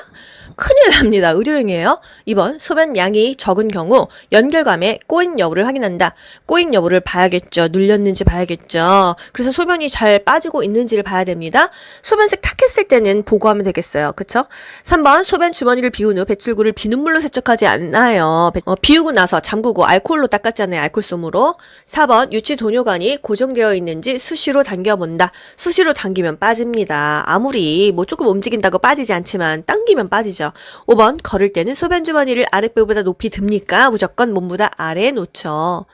큰일 납니다. 의료행위예요. 2번 소변 양이 적은 경우 연결감에 꼬인 여부를 확인한다. 꼬인 여부를 봐야겠죠. 눌렸는지 봐야겠죠. 그래서 소변이 잘 빠지고 있는지를 봐야 됩니다. 소변색 탁했을 때는 보고하면 되겠어요. 그쵸? 3번 소변 주머니를 비운 후 배출구를 비눗물로 세척하지 않나요? 비우고 나서 잠그고 알코올로 닦았잖아요. 알코올솜으로. 4번 유치 도뇨관이 고정되어 있는지 수시로 당겨본다. 수시로 당기면 빠집니다. 아무리 뭐 조금 움직인다고 빠지지 않지만 당기면 빠지죠. 5번 걸을 때는 소변 주머니를 아랫배보다 높이 듭니까? 무조건 몸보다 아래에 놓죠.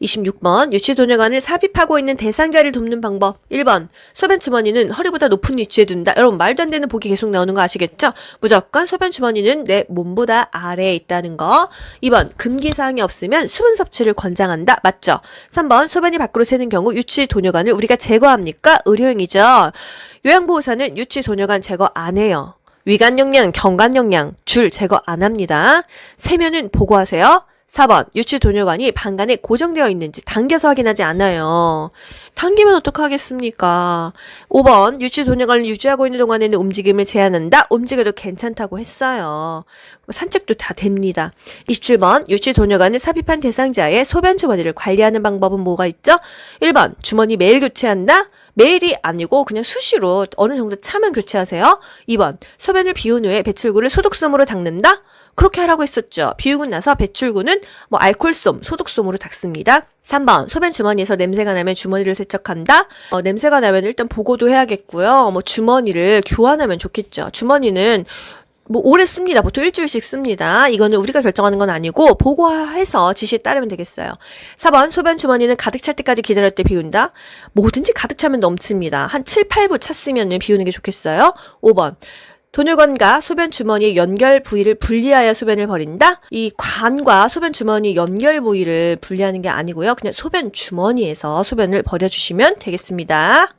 26번 유치도녀관을 삽입하고 있는 대상자를 돕는 방법 1번 소변 주머니는 허리보다 높은 위치에 둔다. 여러분 말도 안 되는 보기 계속 나오는 거 아시겠죠? 무조건 소변 주머니는 내 몸보다 아래에 있다는 거. 2번 금기사항이 없으면 수분 섭취를 권장한다. 맞죠? 3번 소변이 밖으로 새는 경우 유치도녀관을 우리가 제거합니까? 의료행위죠. 요양보호사는 유치도녀관 제거 안 해요. 위간용량, 경관용량, 줄 제거 안 합니다. 세면은 보고하세요. 4번 유치도뇨관이 방간에 고정되어 있는지 당겨서 확인하지 않아요. 당기면 어떡하겠습니까? 5번 유치도뇨관을 유지하고 있는 동안에는 움직임을 제한한다. 움직여도 괜찮다고 했어요. 산책도 다 됩니다. 27번 유치도뇨관을 삽입한 대상자의 소변 주머니를 관리하는 방법은 뭐가 있죠? 1번 주머니 매일 교체한다. 매일이 아니고 그냥 수시로 어느 정도 차면 교체하세요. 2번, 소변을 비운 후에 배출구를 소독솜으로 닦는다? 그렇게 하라고 했었죠. 비우고 나서 배출구는 알콜솜, 소독솜으로 닦습니다. 3번, 소변 주머니에서 냄새가 나면 주머니를 세척한다? 냄새가 나면 일단 보고도 해야겠고요. 주머니를 교환하면 좋겠죠. 주머니는 오래 씁니다. 보통 일주일씩 씁니다. 이거는 우리가 결정하는 건 아니고 보고해서 지시에 따르면 되겠어요. 4번, 소변 주머니는 가득 찰 때까지 기다릴 때 비운다. 뭐든지 가득 차면 넘칩니다. 한 7, 8부 찼으면 비우는 게 좋겠어요. 5번, 돈혈관과 소변 주머니의 연결 부위를 분리하여 소변을 버린다? 이 관과 소변 주머니 연결 부위를 분리하는 게 아니고요. 그냥 소변 주머니에서 소변을 버려주시면 되겠습니다.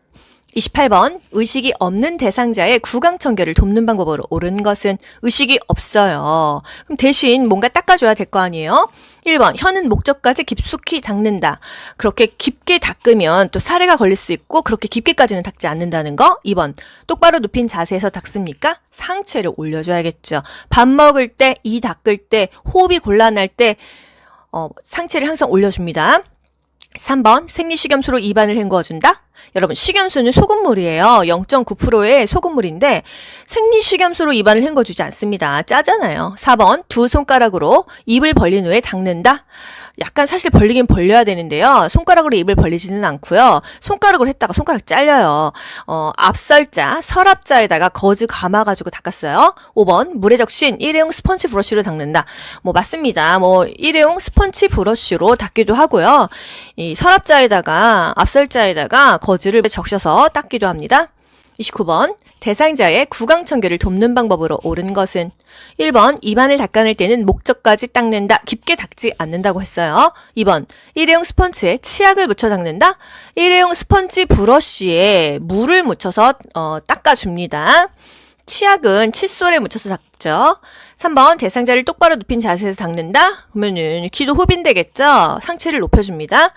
28번, 의식이 없는 대상자의 구강청결을 돕는 방법으로 옳은 것은 의식이 없어요. 그럼 대신 뭔가 닦아줘야 될 거 아니에요? 1번, 혀는 목젖까지 깊숙이 닦는다. 그렇게 깊게 닦으면 또 사례가 걸릴 수 있고 그렇게 깊게까지는 닦지 않는다는 거. 2번, 똑바로 눕힌 자세에서 닦습니까? 상체를 올려줘야겠죠. 밥 먹을 때, 이 닦을 때, 호흡이 곤란할 때 상체를 항상 올려줍니다. 3번, 생리식염수로 입안을 헹구어준다? 여러분, 식염수는 소금물이에요. 0.9%의 소금물인데 생리식염수로 입안을 헹궈주지 않습니다. 짜잖아요. 4번, 두 손가락으로 입을 벌린 후에 닦는다? 약간 사실 벌리긴 벌려야 되는데요. 손가락으로 입을 벌리지는 않고요. 손가락으로 했다가 손가락 잘려요. 앞설자, 서랍자에다가 거즈 감아가지고 닦았어요. 5번, 물에 적신 일회용 스펀지 브러쉬로 닦는다. 맞습니다. 일회용 스펀지 브러쉬로 닦기도 하고요. 이 서랍자에다가, 앞설자에다가 거즈를 적셔서 닦기도 합니다. 29번, 대상자의 구강청결을 돕는 방법으로 옳은 것은 1번, 입안을 닦아낼 때는 목젖까지 닦는다. 깊게 닦지 않는다고 했어요. 2번, 일회용 스펀지에 치약을 묻혀 닦는다. 일회용 스펀지 브러쉬에 물을 묻혀서 닦아줍니다. 치약은 칫솔에 묻혀서 닦죠. 3번, 대상자를 똑바로 눕힌 자세에서 닦는다. 그러면은 기도 흡인되겠죠. 상체를 높여줍니다.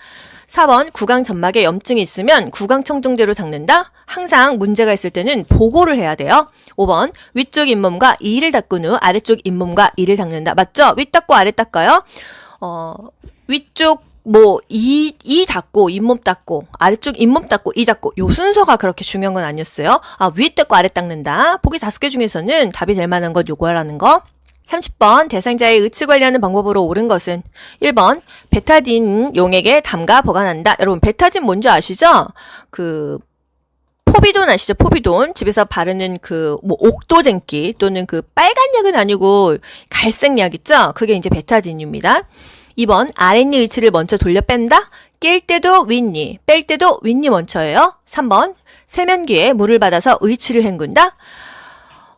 4번, 구강 점막에 염증이 있으면 구강청정제로 닦는다. 항상 문제가 있을 때는 보고를 해야 돼요. 5번, 위쪽 잇몸과 이를 닦은 후 아래쪽 잇몸과 이를 닦는다. 맞죠? 윗 닦고 아래 닦아요. 위쪽 이 닦고 잇몸 닦고 아래쪽 잇몸 닦고 이 닦고 요 순서가 그렇게 중요한 건 아니었어요. 위 닦고 아래 닦는다. 보기 5개 중에서는 답이 될 만한 건 요거라는 거. 30번, 대상자의 의치 관리하는 방법으로 옳은 것은 1번, 베타딘 용액에 담가 보관한다. 여러분, 베타딘 뭔지 아시죠? 포비돈 아시죠? 포비돈. 집에서 바르는 옥도쟁기 또는 빨간 약은 아니고 갈색 약 있죠? 그게 이제 베타딘입니다. 2번, 아랫니 의치를 먼저 돌려 뺀다. 낄 때도 윗니, 뺄 때도 윗니 먼저예요. 3번, 세면기에 물을 받아서 의치를 헹군다.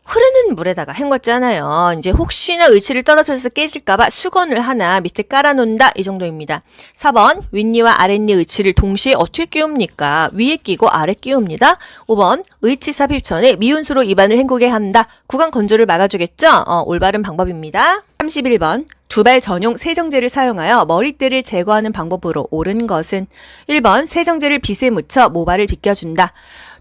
흐르는 물에다가 헹궜잖아요. 이제 혹시나 의치를 떨어뜨려서 깨질까봐 수건을 하나 밑에 깔아놓는다. 이 정도입니다. 4번, 윗니와 아랫니 의치를 동시에 어떻게 끼웁니까? 위에 끼고 아래 끼웁니다. 5번, 의치 삽입 전에 미온수로 입안을 헹구게 한다. 구강 건조를 막아주겠죠? 올바른 방법입니다. 31번, 두발 전용 세정제를 사용하여 머리띠를 제거하는 방법으로 옳은 것은 1번, 세정제를 빗에 묻혀 모발을 빗겨준다.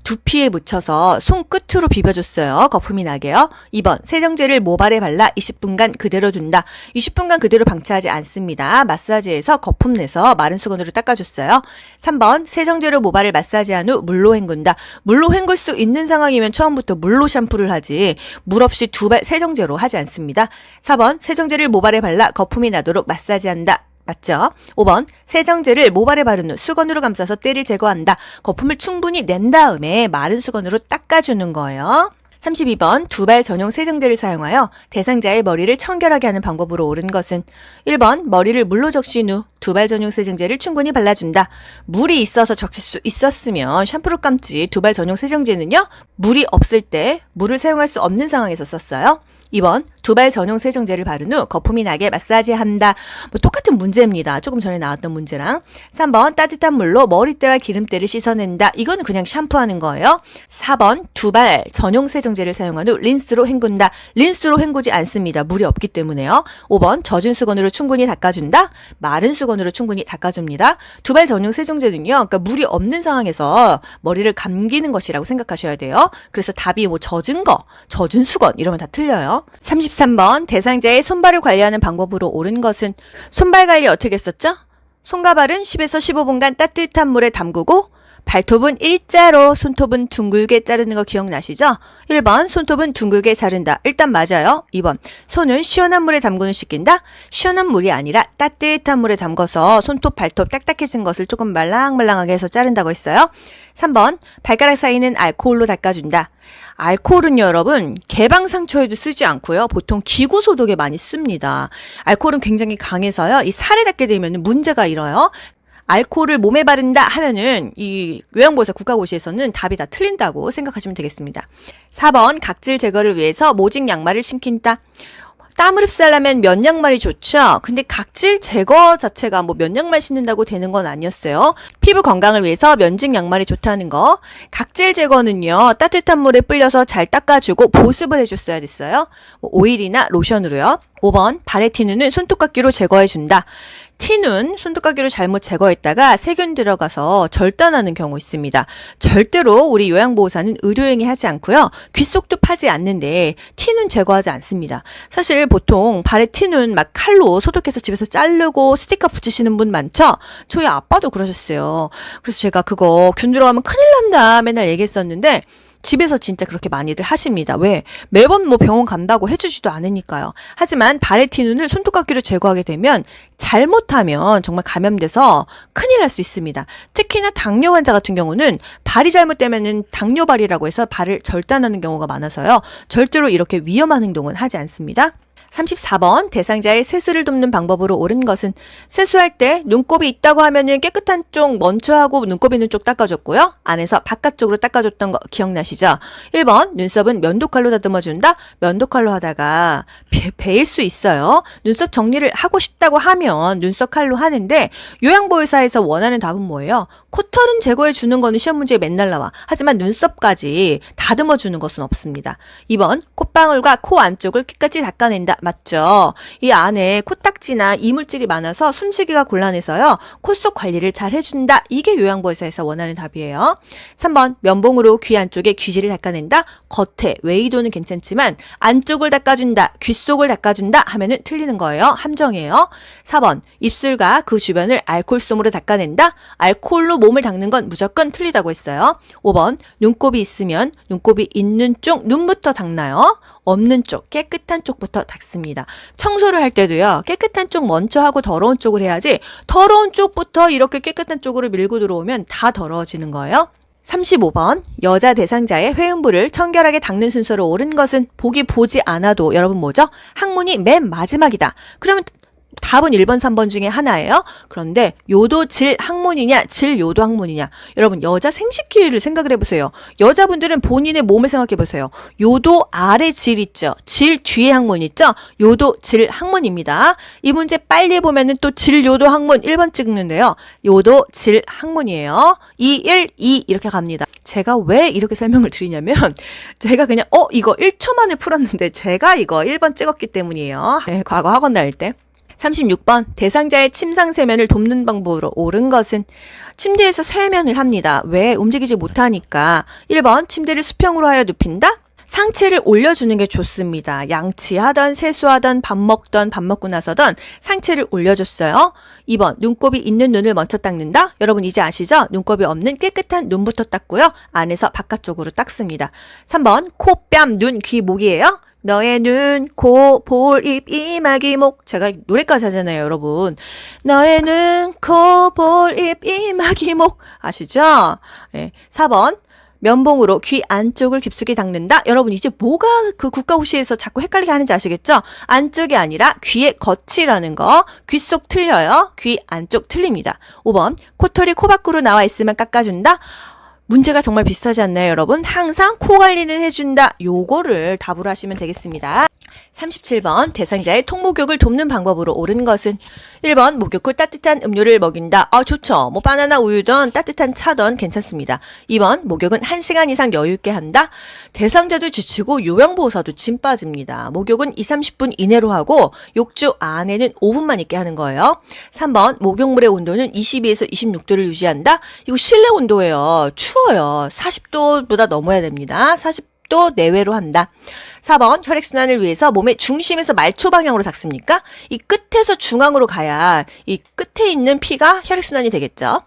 두피에 묻혀서 손끝으로 비벼줬어요. 거품이 나게요. 2번, 세정제를 모발에 발라 20분간 그대로 둔다. 20분간 그대로 방치하지 않습니다. 마사지해서 거품 내서 마른 수건으로 닦아줬어요. 3번, 세정제로 모발을 마사지한 후 물로 헹군다. 물로 헹굴 수 있는 상황이면 처음부터 물로 샴푸를 하지 물 없이 두발 세정제로 하지 않습니다. 4번, 세정제를 모발에 발라 거품이 나도록 마사지한다. 맞죠? 5번, 세정제를 모발에 바른 후 수건으로 감싸서 때를 제거한다. 거품을 충분히 낸 다음에 마른 수건으로 닦아주는 거예요. 32번, 두발 전용 세정제를 사용하여 대상자의 머리를 청결하게 하는 방법으로 옳은 것은 1번, 머리를 물로 적신 후 두발 전용 세정제를 충분히 발라준다. 물이 있어서 적실 수 있었으면 샴푸로 감지. 두발 전용 세정제는요, 물이 없을 때 물을 사용할 수 없는 상황에서 썼어요. 2번, 두발 전용 세정제를 바른 후 거품이 나게 마사지한다. 똑같은 문제입니다. 조금 전에 나왔던 문제랑. 3번, 따뜻한 물로 머리때와 기름때를 씻어낸다. 이거는 그냥 샴푸하는 거예요. 4번, 두발 전용 세정제를 사용한 후 린스로 헹군다. 린스로 헹구지 않습니다. 물이 없기 때문에요. 5번, 젖은 수건으로 충분히 닦아준다. 마른 수건으로 충분히 닦아줍니다. 두발 전용 세정제는요, 그러니까 물이 없는 상황에서 머리를 감기는 것이라고 생각하셔야 돼요. 그래서 답이 젖은 거, 젖은 수건 이러면 다 틀려요. 33번, 대상자의 손발을 관리하는 방법으로 옳은 것은 손발 관리 어떻게 했었죠? 손과 발은 10에서 15분간 따뜻한 물에 담그고 발톱은 일자로, 손톱은 둥글게 자르는 거 기억나시죠? 1번, 손톱은 둥글게 자른다. 일단 맞아요. 2번, 손은 시원한 물에 담그는 씻긴다. 시원한 물이 아니라 따뜻한 물에 담궈서 손톱, 발톱 딱딱해진 것을 조금 말랑말랑하게 해서 자른다고 했어요. 3번, 발가락 사이는 알코올로 닦아준다. 알코올은 여러분 개방 상처에도 쓰지 않고요. 보통 기구 소독에 많이 씁니다. 알코올은 굉장히 강해서요. 이 살에 닿게 되면 문제가 일어요. 알코올을 몸에 바른다 하면은 이 요양보호사 국가고시에서는 답이 다 틀린다고 생각하시면 되겠습니다. 4번, 각질 제거를 위해서 모직 양말을 신긴다. 땀을 흡수하려면 면 양말이 좋죠. 근데 각질 제거 자체가 뭐 면 양말 신는다고 되는 건 아니었어요. 피부 건강을 위해서 면직 양말이 좋다는 거. 각질 제거는요, 따뜻한 물에 불려서 잘 닦아주고 보습을 해줬어야 됐어요. 뭐 오일이나 로션으로요. 5번, 발의 티눈은 손톱깎이로 제거해준다. 티눈, 손톱깎이로 잘못 제거했다가 세균 들어가서 절단하는 경우 있습니다. 절대로 우리 요양보호사는 의료행위 하지 않고요. 귓속도 파지 않는데 티눈 제거하지 않습니다. 사실 보통 발에 티눈 막 칼로 소독해서 집에서 자르고 스티커 붙이시는 분 많죠? 저희 아빠도 그러셨어요. 그래서 제가 그거 균 들어가면 큰일 난다 맨날 얘기했었는데 집에서 진짜 그렇게 많이들 하십니다. 왜? 매번 뭐 병원 간다고 해주지도 않으니까요. 하지만 발의 티눈을 손톱깎이로 제거하게 되면 잘못하면 정말 감염돼서 큰일 날 수 있습니다. 특히나 당뇨 환자 같은 경우는 발이 잘못되면은 당뇨발이라고 해서 발을 절단하는 경우가 많아서요. 절대로 이렇게 위험한 행동은 하지 않습니다. 34번, 대상자의 세수를 돕는 방법으로 옳은 것은 세수할 때 눈곱이 있다고 하면은 깨끗한 쪽 먼저 하고 눈곱 있는 쪽 닦아줬고요. 안에서 바깥쪽으로 닦아줬던 거 기억나시죠? 1번, 눈썹은 면도칼로 다듬어준다. 면도칼로 하다가 베일 수 있어요. 눈썹 정리를 하고 싶다고 하면 눈썹 칼로 하는데 요양보호사에서 원하는 답은 뭐예요? 코털은 제거해주는 거는 시험 문제에 맨날 나와. 하지만 눈썹까지 다듬어주는 것은 없습니다. 2번, 콧방울과 코 안쪽을 깨끗이 닦아낸다. 맞죠? 이 안에 코딱지나 이물질이 많아서 숨쉬기가 곤란해서요. 코 속 관리를 잘 해준다. 이게 요양보호사에서 원하는 답이에요. 3번, 면봉으로 귀 안쪽에 귀지를 닦아낸다. 겉에 웨이도는 괜찮지만 안쪽을 닦아준다. 귀 속을 닦아준다 하면은 틀리는 거예요. 함정이에요. 4번, 입술과 그 주변을 알코올솜으로 닦아낸다. 알코올로 몸을 닦는 건 무조건 틀리다고 했어요. 5번, 눈곱이 있으면 눈곱이 있는 쪽 눈부터 닦나요? 없는 쪽, 깨끗한 쪽부터 닦습니다. 청소를 할 때도요, 깨끗한 쪽 먼저 하고 더러운 쪽을 해야지 더러운 쪽부터 이렇게 깨끗한 쪽으로 밀고 들어오면 다 더러워지는 거예요. 35번, 여자 대상자의 회음부를 청결하게 닦는 순서로 옳은 것은 보기 보지 않아도 여러분 뭐죠? 항문이 맨 마지막이다. 그러면 답은 1번, 3번 중에 하나예요. 그런데 요도 질 항문이냐, 질 요도 항문이냐. 여러분 여자 생식기를 생각을 해보세요. 여자분들은 본인의 몸을 생각해보세요. 요도 아래 질 있죠. 질 뒤에 항문 있죠. 요도 질 항문입니다. 이 문제 빨리 보면은 또 질 요도 항문 1번 찍는데요. 요도 질 항문이에요. 2, 1, 2 이렇게 갑니다. 제가 왜 이렇게 설명을 드리냐면 제가 그냥 이거 1초 만에 풀었는데 제가 이거 1번 찍었기 때문이에요. 네, 과거 학원 다닐 때. 36번, 대상자의 침상 세면을 돕는 방법으로 옳은 것은 침대에서 세면을 합니다. 왜? 움직이지 못하니까. 1번, 침대를 수평으로 하여 눕힌다? 상체를 올려주는 게 좋습니다. 양치하던 세수하던 밥 먹던 밥 먹고 나서던 상체를 올려줬어요. 2번, 눈곱이 있는 눈을 먼저 닦는다? 여러분 이제 아시죠? 눈곱이 없는 깨끗한 눈부터 닦고요. 안에서 바깥쪽으로 닦습니다. 3번, 코, 뺨, 눈, 귀, 목이에요. 너의 눈, 코, 볼, 입, 이마기, 목. 제가 노래까지 하잖아요, 여러분. 너의 눈, 코, 볼, 입, 이마기, 목. 아시죠? 네. 4번. 면봉으로 귀 안쪽을 깊숙이 닦는다. 여러분 이제 뭐가 그 국가고시에서 자꾸 헷갈리게 하는지 아시겠죠? 안쪽이 아니라 귀의 겉이라는 거. 귀 속 틀려요. 귀 안쪽 틀립니다. 5번. 코털이 코 밖으로 나와 있으면 깎아준다. 문제가 정말 비슷하지 않나요, 여러분? 항상 코 관리는 해준다. 요거를 답으로 하시면 되겠습니다. 37번, 대상자의 통목욕을 돕는 방법으로 옳은 것은 1번, 목욕 후 따뜻한 음료를 먹인다. 좋죠. 뭐 바나나 우유든 따뜻한 차든 괜찮습니다. 2번, 목욕은 1시간 이상 여유 있게 한다. 대상자도 지치고 요양보호사도 진 빠집니다. 목욕은 20-30분 이내로 하고 욕조 안에는 5분만 있게 하는 거예요. 3번, 목욕물의 온도는 22에서 26도를 유지한다. 이거 실내 온도예요. 추워요. 40도보다 넘어야 됩니다. 40도 내외로 한다. 4번, 혈액순환을 위해서 몸의 중심에서 말초 방향으로 닦습니까? 이 끝에서 중앙으로 가야 이 끝에 있는 피가 혈액순환이 되겠죠.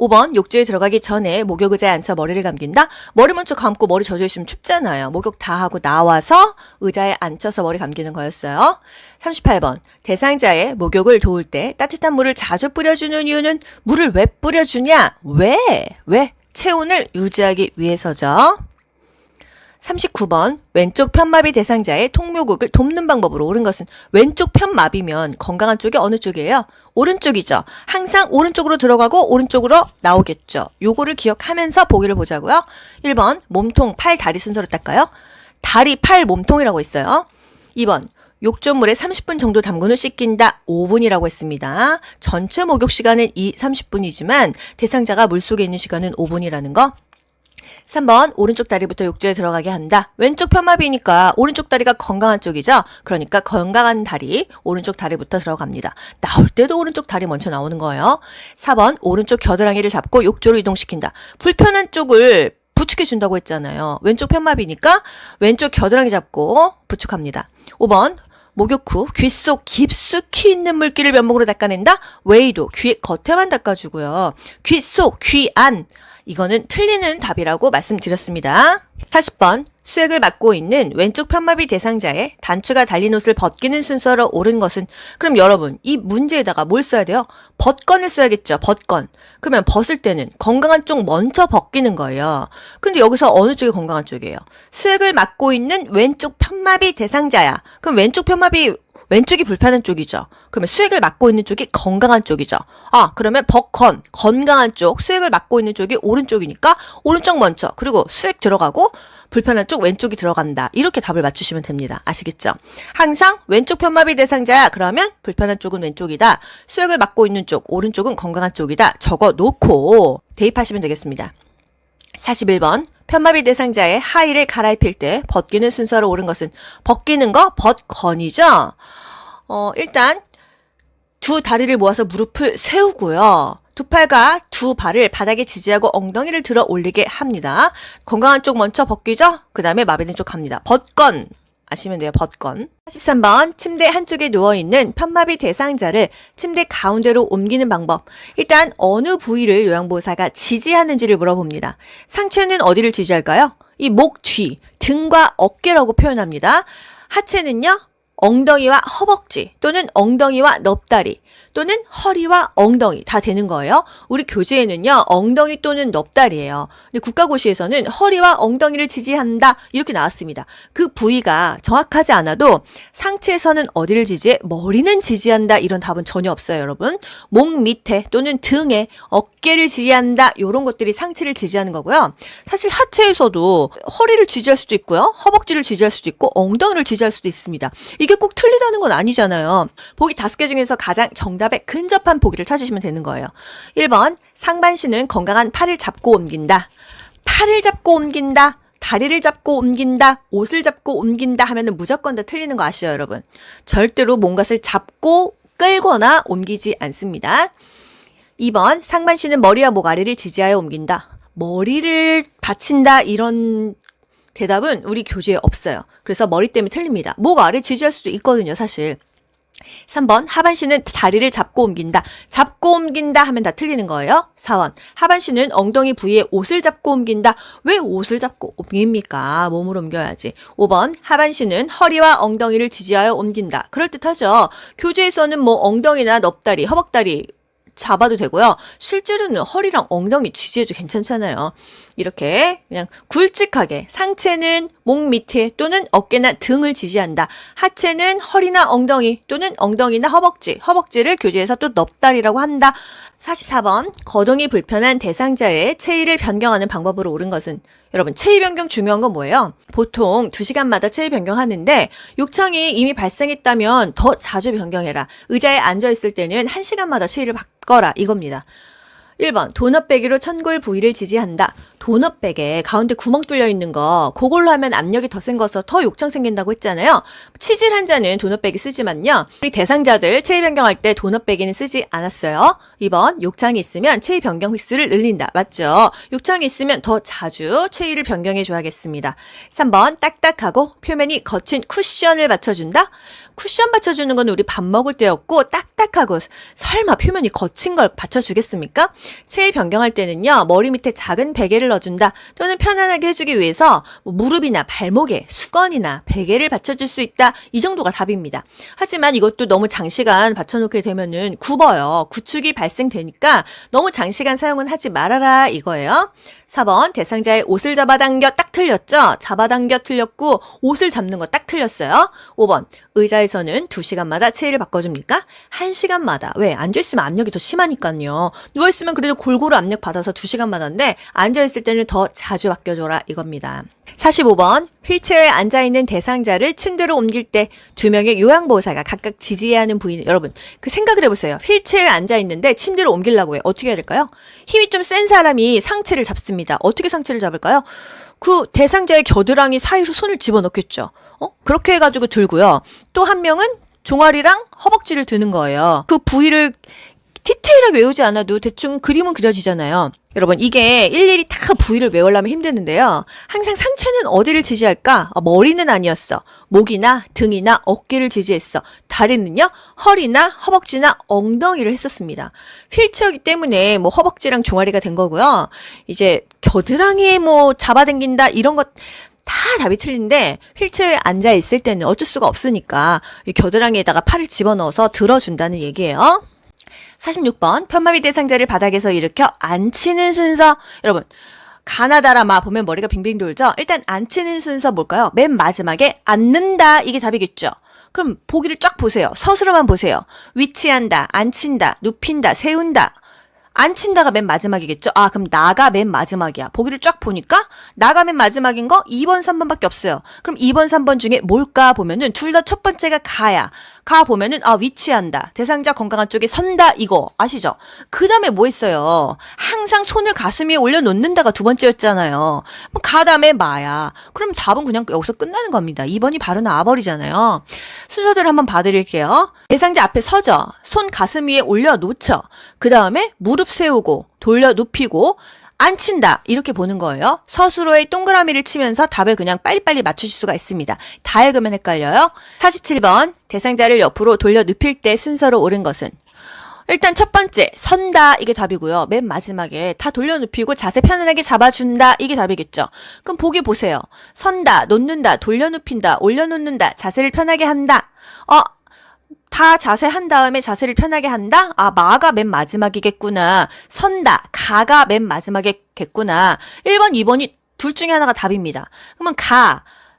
5번 욕조에 들어가기 전에 목욕 의자에 앉혀 머리를 감긴다. 머리 먼저 감고 머리 젖어 있으면 춥잖아요. 목욕 다 하고 나와서 의자에 앉혀서 머리 감기는 거였어요. 38번 대상자의 목욕을 도울 때 따뜻한 물을 자주 뿌려주는 이유는 물을 왜 뿌려주냐? 왜? 체온을 유지하기 위해서죠. 39번 왼쪽 편마비 대상자의 통묘국을 돕는 방법으로 옳은 것은 왼쪽 편마비면 건강한 쪽이 어느 쪽이에요? 오른쪽이죠. 항상 오른쪽으로 들어가고 오른쪽으로 나오겠죠. 요거를 기억하면서 보기를 보자고요. 1번 몸통, 팔, 다리 순서로 닦아요. 다리, 팔, 몸통이라고 있어요. 2번 욕조물에 30분 정도 담근 후 씻긴다. 5분이라고 했습니다. 전체 목욕 시간은 30분이지만 대상자가 물속에 있는 시간은 5분이라는 거. 3번 오른쪽 다리부터 욕조에 들어가게 한다. 왼쪽 편마비니까 오른쪽 다리가 건강한 쪽이죠. 그러니까 건강한 다리, 오른쪽 다리부터 들어갑니다. 나올 때도 오른쪽 다리 먼저 나오는 거예요. 4번 오른쪽 겨드랑이를 잡고 욕조로 이동시킨다. 불편한 쪽을 부축해준다고 했잖아요. 왼쪽 편마비니까 왼쪽 겨드랑이 잡고 부축합니다. 5번 목욕 후 귀 속 깊숙이 있는 물기를 면목으로 닦아낸다. 웨이도 귀 겉에만 닦아주고요. 귀 속, 귀 안. 이거는 틀리는 답이라고 말씀드렸습니다. 40번 수액을 맡고 있는 왼쪽 편마비 대상자의 단추가 달린 옷을 벗기는 순서로 옳은 것은 그럼 여러분 이 문제에다가 뭘 써야 돼요? 벗건을 써야겠죠. 벗건. 그러면 벗을 때는 건강한 쪽 먼저 벗기는 거예요. 근데 여기서 어느 쪽이 건강한 쪽이에요? 수액을 맡고 있는 왼쪽 편마비 대상자야. 그럼 왼쪽 편마비 왼쪽이 불편한 쪽이죠. 그러면 수액을 맡고 있는 쪽이 건강한 쪽이죠. 그러면 벗건, 건강한 쪽, 수액을 맡고 있는 쪽이 오른쪽이니까 오른쪽 먼저, 그리고 수액 들어가고 불편한 쪽 왼쪽이 들어간다. 이렇게 답을 맞추시면 됩니다. 아시겠죠? 항상 왼쪽 편마비 대상자야. 그러면 불편한 쪽은 왼쪽이다. 수액을 맡고 있는 쪽, 오른쪽은 건강한 쪽이다. 적어 놓고 대입하시면 되겠습니다. 41번 편마비 대상자의 하의를 갈아입힐 때 벗기는 순서로 옳은 것은 벗기는 거 벗건이죠. 일단 두 다리를 모아서 무릎을 세우고요. 두 팔과 두 발을 바닥에 지지하고 엉덩이를 들어 올리게 합니다. 건강한 쪽 먼저 벗기죠. 그 다음에 마비된 쪽 갑니다. 벗건. 아시면 돼요. 벗건. 43번 침대 한쪽에 누워있는 편마비 대상자를 침대 가운데로 옮기는 방법. 일단 어느 부위를 요양보호사가 지지하는지를 물어봅니다. 상체는 어디를 지지할까요? 이 목 뒤, 등과 어깨라고 표현합니다. 하체는요. 엉덩이와 허벅지 또는 엉덩이와 넙다리 또는 허리와 엉덩이 다 되는 거예요. 우리 교재에는요. 엉덩이 또는 넙다리예요. 근데 국가고시에서는 허리와 엉덩이를 지지한다 이렇게 나왔습니다. 그 부위가 정확하지 않아도 상체에서는 어디를 지지해? 머리는 지지한다 이런 답은 전혀 없어요. 여러분. 목 밑에 또는 등에 어깨를 지지한다 이런 것들이 상체를 지지하는 거고요. 사실 하체에서도 허리를 지지할 수도 있고요. 허벅지를 지지할 수도 있고 엉덩이를 지지할 수도 있습니다. 이게 꼭 틀리다는 건 아니잖아요. 보기 5개 중에서 가장 정답에 근접한 보기를 찾으시면 되는 거예요. 1번 상반신은 건강한 팔을 잡고 옮긴다. 팔을 잡고 옮긴다. 다리를 잡고 옮긴다. 옷을 잡고 옮긴다 하면은 무조건 다 틀리는 거 아시죠, 여러분? 절대로 뭔가를 잡고 끌거나 옮기지 않습니다. 2번 상반신은 머리와 목 아래를 지지하여 옮긴다. 머리를 받친다 이런 대답은 우리 교재에 없어요. 그래서 머리 때문에 틀립니다. 목 아래 지지할 수도 있거든요, 사실. 3번 하반신은 다리를 잡고 옮긴다. 잡고 옮긴다 하면 다 틀리는 거예요. 4번 하반신은 엉덩이 부위에 옷을 잡고 옮긴다. 왜 옷을 잡고 옮깁니까? 몸으로 옮겨야지. 5번 하반신은 허리와 엉덩이를 지지하여 옮긴다. 그럴듯하죠. 교재에서는 뭐 엉덩이나 넙다리, 허벅다리 잡아도 되고요. 실제로는 허리랑 엉덩이 지지해도 괜찮잖아요. 이렇게 그냥 굵직하게 상체는 목 밑에 또는 어깨나 등을 지지한다. 하체는 허리나 엉덩이 또는 엉덩이나 허벅지를 교재에서 또 넙다리라고 한다. 44번 거동이 불편한 대상자의 체위를 변경하는 방법으로 옳은 것은 여러분 체위 변경 중요한 건 뭐예요? 보통 2시간마다 체위 변경하는데 욕창이 이미 발생했다면 더 자주 변경해라. 의자에 앉아있을 때는 1시간마다 체위를 바꿔라 이겁니다. 1번 도넛배기로 천골 부위를 지지한다. 도넛백에 가운데 구멍 뚫려 있는 거 그걸로 하면 압력이 더 센 거서 더 욕창 생긴다고 했잖아요. 치질 환자는 도넛백이 쓰지만요. 우리 대상자들 체위 변경할 때 도넛백에는 쓰지 않았어요. 2번 욕창이 있으면 체위 변경 횟수를 늘린다. 맞죠? 욕창이 있으면 더 자주 체위를 변경해 줘야겠습니다. 3번 딱딱하고 표면이 거친 쿠션을 받쳐준다. 쿠션 받쳐주는 건 우리 밥 먹을 때였고 딱딱하고 설마 표면이 거친 걸 받쳐주겠습니까? 체위 변경할 때는요. 머리 밑에 작은 베개를 넣어준다. 또는 편안하게 해주기 위해서 무릎이나 발목에 수건이나 베개를 받쳐줄 수 있다. 이 정도가 답입니다. 하지만 이것도 너무 장시간 받쳐놓게 되면은 굽어요. 구축이 발생되니까 너무 장시간 사용은 하지 말아라 이거예요. 4번 대상자의 옷을 잡아당겨 딱 틀렸죠? 잡아당겨 틀렸고 옷을 잡는 거 딱 틀렸어요. 5번 의자에서는 2시간마다 체위를 바꿔줍니까? 1시간마다. 왜? 앉아있으면 압력이 더 심하니까요. 누워있으면 그래도 골고루 압력 받아서 2시간마다인데 앉아있을 때는 더 자주 바뀌어줘라 이겁니다. 45번 휠체어에 앉아있는 대상자를 침대로 옮길 때 2명의 요양보호사가 각각 지지해야 하는 부위는 여러분 그 생각을 해보세요. 휠체어에 앉아있는데 침대로 옮기려고 해. 어떻게 해야 될까요? 힘이 좀 센 사람이 상체를 잡습니다. 어떻게 상체를 잡을까요? 그 대상자의 겨드랑이 사이로 손을 집어넣겠죠. 그렇게 해가지고 들고요. 또 한 명은 종아리랑 허벅지를 드는 거예요. 그 부위를 디테일하게 외우지 않아도 대충 그림은 그려지잖아요. 여러분 이게 일일이 다 부위를 외우려면 힘드는데요. 항상 상체는 어디를 지지할까? 머리는 아니었어. 목이나 등이나 어깨를 지지했어. 다리는요? 허리나 허벅지나 엉덩이를 했었습니다. 휠체어이기 때문에 뭐 허벅지랑 종아리가 된 거고요. 이제 겨드랑이에 뭐 잡아당긴다 이런 것 다 답이 틀린데 휠체어에 앉아 있을 때는 어쩔 수가 없으니까 이 겨드랑이에다가 팔을 집어넣어서 들어준다는 얘기예요. 46번 편마비 대상자를 바닥에서 일으켜 앉히는 순서. 여러분 가나다라마 보면 머리가 빙빙 돌죠. 일단 앉히는 순서 뭘까요? 맨 마지막에 앉는다 이게 답이겠죠. 그럼 보기를 쫙 보세요. 서술어만 보세요. 위치한다, 앉힌다, 눕힌다, 세운다. 앉힌다가 맨 마지막이겠죠? 아, 그럼 나가 맨 마지막이야. 보기를 쫙 보니까 나가 맨 마지막인 거 2번, 3번밖에 없어요. 그럼 2번, 3번 중에 뭘까 보면은 둘 다 첫 번째가 가야. 가 보면은 위치한다. 대상자 건강한 쪽에 선다 이거 아시죠? 그 다음에 뭐 있어요? 항상 손을 가슴 위에 올려놓는다가 두 번째였잖아요. 가 다음에 마야. 그럼 답은 그냥 여기서 끝나는 겁니다. 2번이 바로 나와버리잖아요. 순서대로 한번 봐드릴게요. 대상자 앞에 서죠. 손 가슴 위에 올려놓죠. 그 다음에 무릎 세우고 돌려 눕히고 앉힌다 이렇게 보는 거예요. 서술어에 동그라미를 치면서 답을 그냥 빨리빨리 맞추실 수가 있습니다. 다 읽으면 헷갈려요. 47번 대상자를 옆으로 돌려 눕힐 때 순서로 옳은 것은 일단 첫 번째 선다 이게 답이고요. 맨 마지막에 다 돌려 눕히고 자세 편안하게 잡아준다 이게 답이겠죠. 그럼 보기 보세요. 선다, 놓는다, 돌려 눕힌다, 올려놓는다, 자세를 편하게 한다. 다 자세 한 다음에 자세를 편하게 한다? 마가 맨 마지막이겠구나. 선다, 가가 맨 마지막이겠구나. 1번, 2번이 둘 중에 하나가 답입니다. 그러면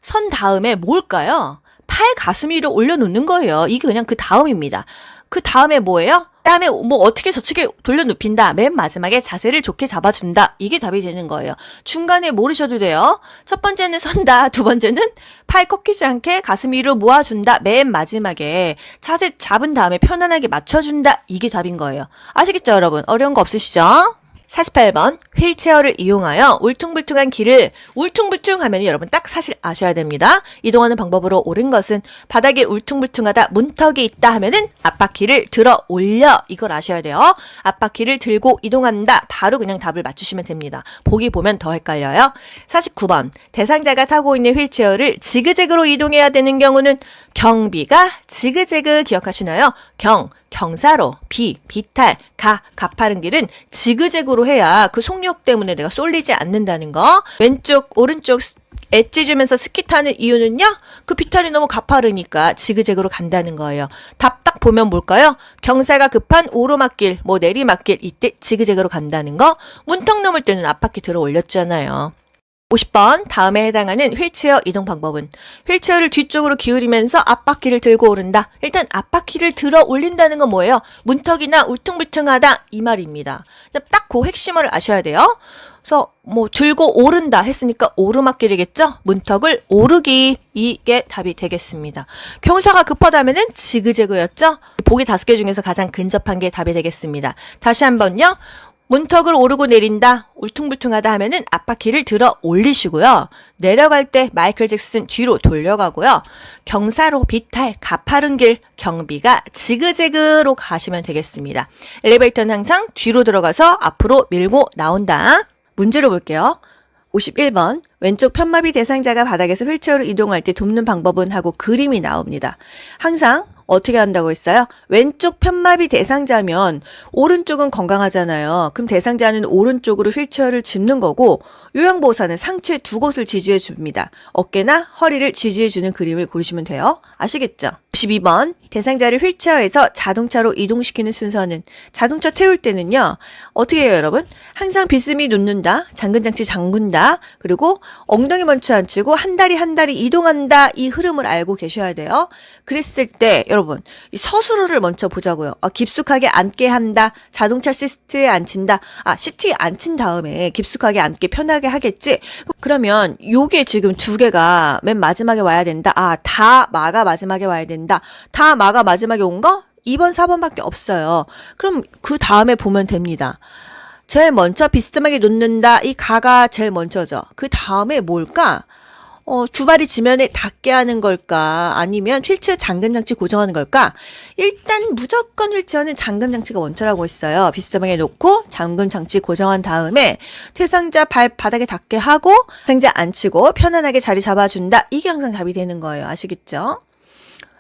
선 다음에 뭘까요? 팔 가슴 위로 올려놓는 거예요. 이게 그냥 그 다음입니다. 그 다음에 뭐예요? 다음에 뭐 어떻게 저측에 돌려 눕힌다. 맨 마지막에 자세를 좋게 잡아준다. 이게 답이 되는 거예요. 중간에 모르셔도 돼요. 첫 번째는 선다. 두 번째는 팔 꺾이지 않게 가슴 위로 모아준다. 맨 마지막에 자세 잡은 다음에 편안하게 맞춰준다. 이게 답인 거예요. 아시겠죠 여러분? 어려운 거 없으시죠? 48번 휠체어를 이용하여 울퉁불퉁한 길을 울퉁불퉁하면 여러분 딱 사실 아셔야 됩니다. 이동하는 방법으로 옳은 것은 바닥에 울퉁불퉁하다 문턱이 있다 하면은 앞바퀴를 들어 올려 이걸 아셔야 돼요. 앞바퀴를 들고 이동한다 바로 그냥 답을 맞추시면 됩니다. 보기 보면 더 헷갈려요. 49번 대상자가 타고 있는 휠체어를 지그재그로 이동해야 되는 경우는 경비가 지그재그 기억하시나요? 경사로, 비탈, 가파른 길은 지그재그로 해야 그 속력 때문에 내가 쏠리지 않는다는 거. 왼쪽, 오른쪽 엣지 주면서 스키 타는 이유는요? 그 비탈이 너무 가파르니까 지그재그로 간다는 거예요. 답 딱 보면 뭘까요? 경사가 급한 오르막길, 내리막길 이때 지그재그로 간다는 거. 문턱 넘을 때는 앞바퀴 들어 올렸잖아요. 50번 다음에 해당하는 휠체어 이동 방법은 휠체어를 뒤쪽으로 기울이면서 앞바퀴를 들고 오른다. 일단 앞바퀴를 들어 올린다는 건 뭐예요? 문턱이나 울퉁불퉁하다 이 말입니다. 딱 그 핵심을 아셔야 돼요. 그래서 들고 오른다 했으니까 오르막길이겠죠? 문턱을 오르기 이게 답이 되겠습니다. 경사가 급하다면은 지그재그였죠? 보기 5개 중에서 가장 근접한 게 답이 되겠습니다. 다시 한번요. 문턱을 오르고 내린다, 울퉁불퉁하다 하면은 앞바퀴를 들어 올리시고요. 내려갈 때 마이클 잭슨 뒤로 돌려가고요. 경사로 비탈, 가파른 길, 경비가 지그재그로 가시면 되겠습니다. 엘리베이터는 항상 뒤로 들어가서 앞으로 밀고 나온다. 문제로 볼게요. 51번 왼쪽 편마비 대상자가 바닥에서 휠체어로 이동할 때 돕는 방법은 하고 그림이 나옵니다. 항상 어떻게 한다고 했어요? 왼쪽 편마비 대상자면 오른쪽은 건강하잖아요. 그럼 대상자는 오른쪽으로 휠체어를 짚는 거고 요양보호사는 상체 두 곳을 지지해 줍니다. 어깨나 허리를 지지해 주는 그림을 고르시면 돼요. 아시겠죠? 52번 대상자를 휠체어에서 자동차로 이동시키는 순서는 자동차 태울 때는요. 어떻게 해요 여러분? 항상 빗스미 놓는다, 잠근장치 잠근다, 그리고 엉덩이 먼저 앉히고 한 다리 한 다리 이동한다, 이 흐름을 알고 계셔야 돼요. 그랬을 때 여러분 이 서술어를 먼저 보자고요. 깊숙하게 앉게 한다, 자동차 시트에 앉힌다. 시트에 앉힌 다음에 깊숙하게 앉게 편하게 하겠지. 그러면 요게 지금 두 개가 맨 마지막에 와야 된다. 다 마가 마지막에 와야 된다. 다 마가 마지막에 온 거 2번 4번밖에 없어요. 그럼 그 다음에 보면 됩니다. 제일 먼저 비스듬하게 놓는다, 이 가가 제일 먼저죠. 그 다음에 뭘까? 두 발이 지면에 닿게 하는 걸까? 아니면 휠체어 잠금장치 고정하는 걸까? 일단 무조건 휠체어는 잠금장치가 원초라고 했어요. 비스듬하게 놓고 잠금장치 고정한 다음에 대상자 발 바닥에 닿게 하고 대상자 앉히고 편안하게 자리 잡아준다. 이게 항상 답이 되는 거예요. 아시겠죠?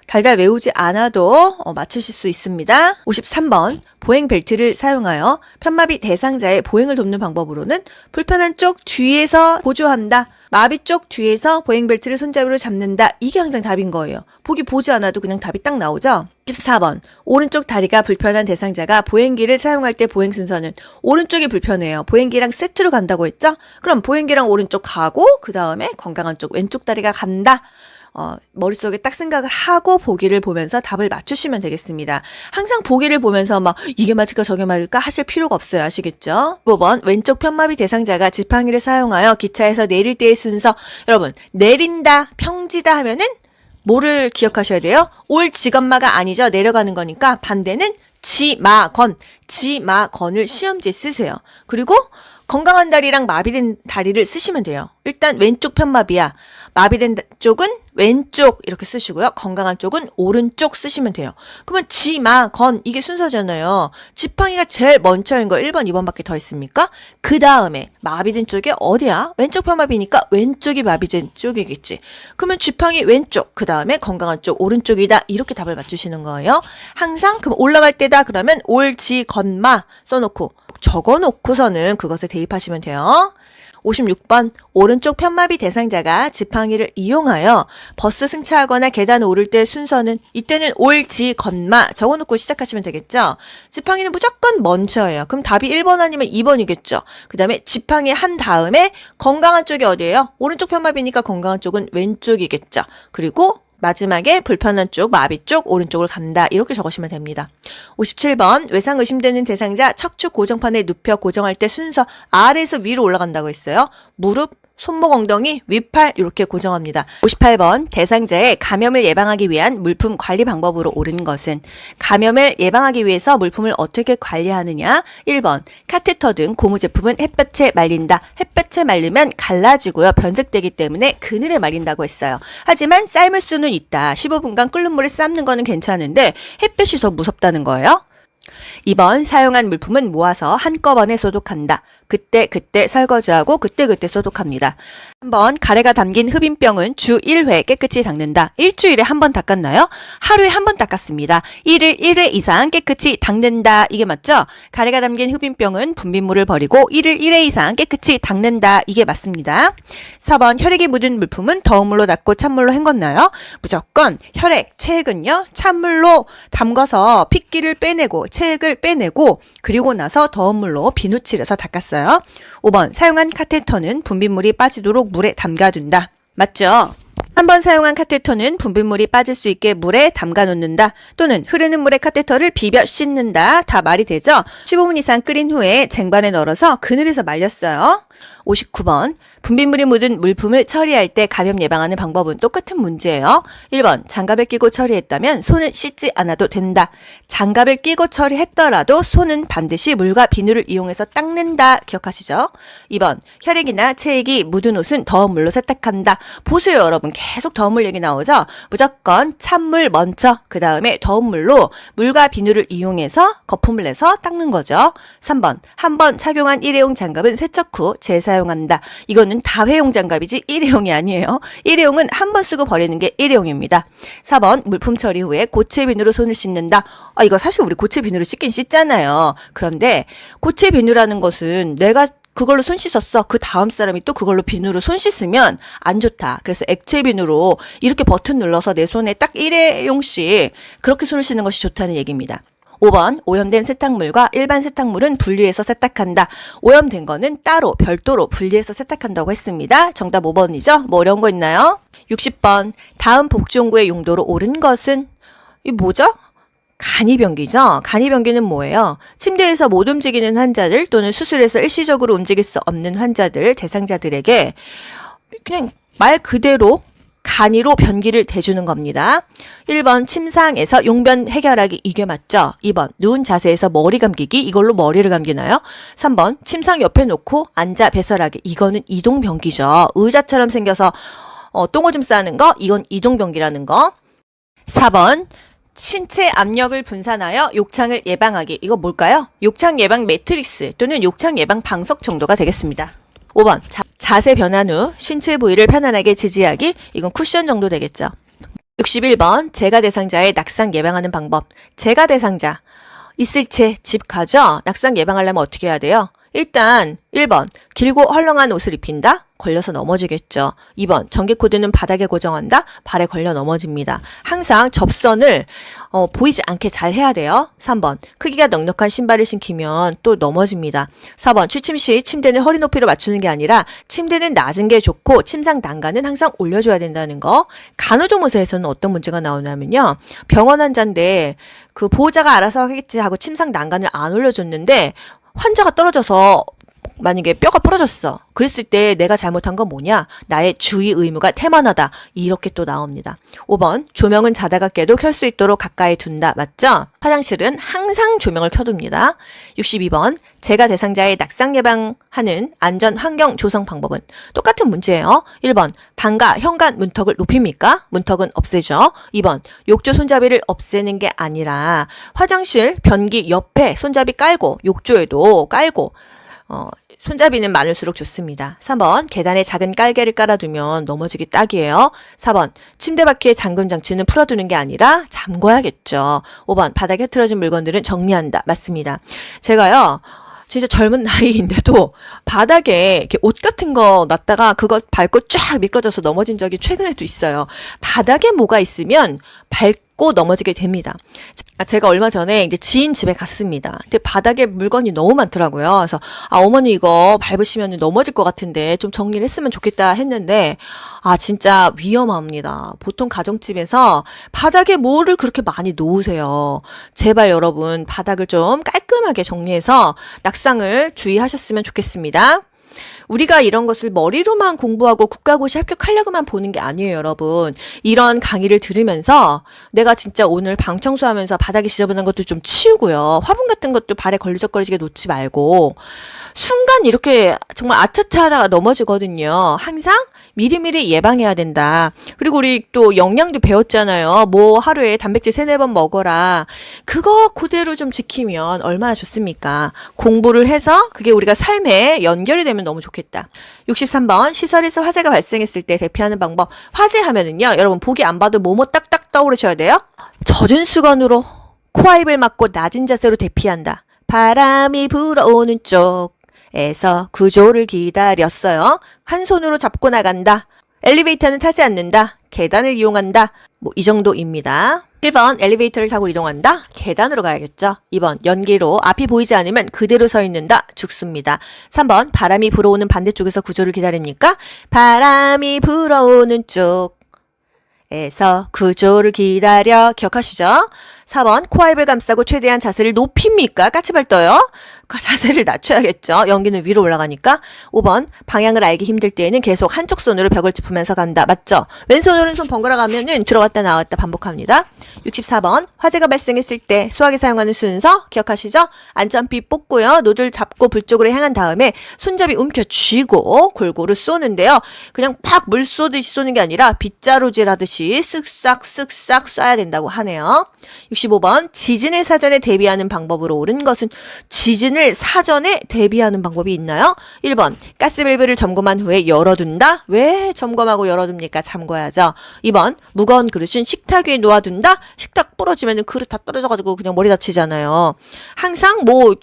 달달 외우지 않아도 맞추실 수 있습니다. 53번 보행 벨트를 사용하여 편마비 대상자의 보행을 돕는 방법으로는 불편한 쪽 뒤에서 보조한다, 마비 쪽 뒤에서 보행 벨트를 손잡이로 잡는다. 이게 항상 답인 거예요. 보지 않아도 그냥 답이 딱 나오죠. 14번 오른쪽 다리가 불편한 대상자가 보행기를 사용할 때 보행 순서는 오른쪽이 불편해요. 보행기랑 세트로 간다고 했죠? 그럼 보행기랑 오른쪽 가고 그 다음에 건강한 쪽 왼쪽 다리가 간다. 머릿속에 딱 생각을 하고 보기를 보면서 답을 맞추시면 되겠습니다. 항상 보기를 보면서 이게 맞을까 저게 맞을까 하실 필요가 없어요. 아시겠죠? 5번 왼쪽 편마비 대상자가 지팡이를 사용하여 기차에서 내릴 때의 순서. 여러분 내린다, 평지다 하면은 뭐를 기억하셔야 돼요? 올 지건마가 아니죠. 내려가는 거니까 반대는 지마건, 지마건을 시험지에 쓰세요. 그리고 건강한 다리랑 마비된 다리를 쓰시면 돼요. 일단 왼쪽 편마비야. 마비된 쪽은 왼쪽 이렇게 쓰시고요. 건강한 쪽은 오른쪽 쓰시면 돼요. 그러면 지, 마, 건 이게 순서잖아요. 지팡이가 제일 먼저인 거 1번, 2번밖에 더 있습니까? 그 다음에 마비된 쪽이 어디야? 왼쪽 편마비니까 왼쪽이 마비된 쪽이겠지. 그러면 지팡이 왼쪽, 그 다음에 건강한 쪽 오른쪽이다. 이렇게 답을 맞추시는 거예요. 항상 그럼 올라갈 때다 그러면 올, 지, 건, 마 써놓고 적어놓고서는 그것에 대입하시면 돼요. 56번 오른쪽 편마비 대상자가 지팡이를 이용하여 버스 승차하거나 계단 오를 때 순서는 이때는 올, 지, 건마 적어놓고 시작하시면 되겠죠. 지팡이는 무조건 먼저예요. 그럼 답이 1번 아니면 2번이겠죠. 그 다음에 지팡이 한 다음에 건강한 쪽이 어디예요? 오른쪽 편마비니까 건강한 쪽은 왼쪽이겠죠. 그리고 마지막에 불편한 쪽, 마비 쪽, 오른쪽을 간다. 이렇게 적으시면 됩니다. 57번 외상 의심되는 대상자 척추 고정판에 눕혀 고정할 때 순서 아래에서 위로 올라간다고 했어요. 무릎, 손목, 엉덩이, 윗팔 이렇게 고정합니다. 58번 대상자의 감염을 예방하기 위한 물품 관리 방법으로 옳은 것은 감염을 예방하기 위해서 물품을 어떻게 관리하느냐. 1번 카테터 등 고무 제품은 햇볕에 말린다. 햇볕에 말리면 갈라지고요. 변색되기 때문에 그늘에 말린다고 했어요. 하지만 삶을 수는 있다. 15분간 끓는 물에 삶는 거는 괜찮은데 햇볕이 더 무섭다는 거예요. 2번 사용한 물품은 모아서 한꺼번에 소독한다. 그때 설거지하고 그때 소독합니다. 3번 가래가 담긴 흡인병은 주 1회 깨끗이 닦는다. 일주일에 한 번 닦았나요? 하루에 한 번 닦았습니다. 1일 1회 이상 깨끗이 닦는다. 이게 맞죠? 가래가 담긴 흡인병은 분비물을 버리고 1일 1회 이상 깨끗이 닦는다. 이게 맞습니다. 4번 혈액이 묻은 물품은 더운 물로 닦고 찬물로 헹궜나요? 무조건 혈액, 체액은요. 찬물로 담가서 핏기를 빼내고 체액을 빼내고 그리고 나서 더운 물로 비누칠해서 닦았어요. 5번 사용한 카테터는 분비물이 빠지도록 물에 담가둔다. 맞죠? 한 번 사용한 카테터는 분비물이 빠질 수 있게 물에 담가 놓는다. 또는 흐르는 물에 카테터를 비벼 씻는다. 다 말이 되죠? 15분 이상 끓인 후에 쟁반에 널어서 그늘에서 말렸어요. 59번 분비물이 묻은 물품을 처리할 때 감염 예방하는 방법은 똑같은 문제예요. 1번, 장갑을 끼고 처리했다면 손은 씻지 않아도 된다. 장갑을 끼고 처리했더라도 손은 반드시 물과 비누를 이용해서 닦는다. 기억하시죠? 2번, 혈액이나 체액이 묻은 옷은 더운 물로 세탁한다. 보세요, 여러분. 계속 더운 물 얘기 나오죠? 무조건 찬물 먼저, 그 다음에 더운 물로 물과 비누를 이용해서 거품을 내서 닦는 거죠. 3번, 한 번 착용한 일회용 장갑은 세척 후 재사용한다. 이거는 다회용 장갑이지 일회용이 아니에요. 일회용은 한 번 쓰고 버리는 게 일회용입니다. 4번, 물품 처리 후에 고체 비누로 손을 씻는다. 이거 사실 우리 고체 비누로 씻긴 씻잖아요. 그런데 고체 비누라는 것은 내가 그걸로 손 씻었어. 그 다음 사람이 또 그걸로 비누로 손 씻으면 안 좋다. 그래서 액체 비누로 이렇게 버튼 눌러서 내 손에 딱 일회용씩 그렇게 손을 씻는 것이 좋다는 얘기입니다. 5번, 오염된 세탁물과 일반 세탁물은 분리해서 세탁한다. 오염된 거는 따로 별도로 분리해서 세탁한다고 했습니다. 정답 5번이죠? 뭐 어려운 거 있나요? 60번, 다음 복종구의 용도로 옳은 것은 이 뭐죠? 간이병기죠. 간이병기는 뭐예요? 침대에서 못 움직이는 환자들 또는 수술에서 일시적으로 움직일 수 없는 환자들, 대상자들에게 그냥 말 그대로 간이로 변기를 대주는 겁니다. 1번, 침상에서 용변 해결하기. 이게 맞죠? 2번, 누운 자세에서 머리 감기기. 이걸로 머리를 감기나요? 3번, 침상 옆에 놓고 앉아 배설하기. 이거는 이동변기죠. 의자처럼 생겨서 똥오줌 싸는 거. 이건 이동변기라는 거. 4번, 신체 압력을 분산하여 욕창을 예방하기. 이거 뭘까요? 욕창 예방 매트릭스 또는 욕창 예방 방석 정도가 되겠습니다. 5번, 자세 변환 후 신체 부위를 편안하게 지지하기. 이건 쿠션 정도 되겠죠. 61번, 재가 대상자의 낙상 예방하는 방법. 재가 대상자 있을 채 집 가죠? 낙상 예방하려면 어떻게 해야 돼요? 일단 1번, 길고 헐렁한 옷을 입힌다? 걸려서 넘어지겠죠. 2번, 전기코드는 바닥에 고정한다? 발에 걸려 넘어집니다. 항상 접선을 보이지 않게 잘 해야 돼요. 3번, 크기가 넉넉한 신발을 신기면 또 넘어집니다. 4번, 취침 시 침대는 허리 높이로 맞추는 게 아니라 침대는 낮은 게 좋고 침상 난간은 항상 올려줘야 된다는 거. 간호조무사에서는 어떤 문제가 나오냐면요. 병원 환자인데 그 보호자가 알아서 하겠지 하고 침상 난간을 안 올려줬는데 환자가 떨어져서 만약에 뼈가 부러졌어. 그랬을 때 내가 잘못한 건 뭐냐? 나의 주의 의무가 태만하다. 이렇게 또 나옵니다. 5번, 조명은 자다가 깨도 켤 수 있도록 가까이 둔다. 맞죠? 화장실은 항상 조명을 켜둡니다. 62번, 재가 대상자의 낙상 예방하는 안전 환경 조성 방법은 똑같은 문제예요. 1번, 방과 현관 문턱을 높입니까? 문턱은 없애죠. 2번, 욕조 손잡이를 없애는 게 아니라 화장실 변기 옆에 손잡이 깔고 욕조에도 깔고 손잡이는 많을수록 좋습니다. 3번, 계단에 작은 깔개를 깔아두면 넘어지기 딱이에요. 4번, 침대 바퀴의 잠금 장치는 풀어두는 게 아니라 잠궈야겠죠. 5번, 바닥에 흐트러진 물건들은 정리한다. 맞습니다. 제가요, 진짜 젊은 나이인데도 바닥에 이렇게 옷 같은 거 놨다가 그거 밟고 쫙 미끄러져서 넘어진 적이 최근에도 있어요. 바닥에 뭐가 있으면 밟고 넘어지게 됩니다. 제가 얼마 전에 이제 지인 집에 갔습니다. 근데 바닥에 물건이 너무 많더라고요. 그래서 어머니 이거 밟으시면 넘어질 것 같은데 좀 정리를 했으면 좋겠다 했는데 진짜 위험합니다. 보통 가정집에서 바닥에 뭐를 그렇게 많이 놓으세요. 제발 여러분 바닥을 좀 깔끔하게 정리해서 낙상을 주의하셨으면 좋겠습니다. 우리가 이런 것을 머리로만 공부하고 국가고시 합격하려고만 보는 게 아니에요, 여러분. 이런 강의를 들으면서 내가 진짜 오늘 방 청소하면서 바닥이 지저분한 것도 좀 치우고요. 화분 같은 것도 발에 걸리적거리게 놓지 말고 순간 이렇게 정말 아차차 하다가 넘어지거든요. 항상 미리미리 예방해야 된다. 그리고 우리 또 영양도 배웠잖아요. 뭐 하루에 단백질 3-4번 먹어라. 그거 그대로 좀 지키면 얼마나 좋습니까? 공부를 해서 그게 우리가 삶에 연결이 되면 너무 좋겠다. 63번, 시설에서 화재가 발생했을 때 대피하는 방법. 화재 하면은요, 여러분 보기 안 봐도 뭐뭐 딱딱 떠오르셔야 돼요. 젖은 수건으로 코와입을 막고 낮은 자세로 대피한다. 바람이 불어오는 쪽에서 구조를 기다렸어요. 한 손으로 잡고 나간다. 엘리베이터는 타지 않는다. 계단을 이용한다. 뭐 이 정도입니다. 1번, 엘리베이터를 타고 이동한다. 계단으로 가야겠죠. 2번, 연기로 앞이 보이지 않으면 그대로 서 있는다. 죽습니다. 3번, 바람이 불어오는 반대쪽에서 구조를 기다립니까? 바람이 불어오는 쪽에서 구조를 기다려. 기억하시죠? 4번 코와입을 감싸고 최대한 자세를 높입니까? 까치발 떠요? 자세를 낮춰야겠죠. 연기는 위로 올라가니까. 5번 방향을 알기 힘들 때에는 계속 한쪽 손으로 벽을 짚으면서 간다. 맞죠? 왼손 오른손 번갈아 가면은 들어갔다 나왔다 반복합니다. 64번 화재가 발생했을 때 소화기 사용하는 순서 기억하시죠? 안전비 뽑고요. 노즐 잡고 불 쪽으로 향한 다음에 손잡이 움켜쥐고 골고루 쏘는데요. 그냥 팍 물 쏘듯이 쏘는 게 아니라 빗자루질 하듯이 쓱싹 쓱싹 쏴야 된다고 하네요. 65번 지진을 사전에 대비하는 방법으로 옳은 것은 지진을 사전에 대비하는 방법이 있나요? 1번 가스밸브를 점검한 후에 열어둔다. 왜 점검하고 열어둡니까? 잠궈야죠. 2번 무거운 그릇은 식탁 위에 놓아둔다. 식탁 부러지면 그릇 다 떨어져가지고 그냥 머리 다치잖아요. 항상 뭐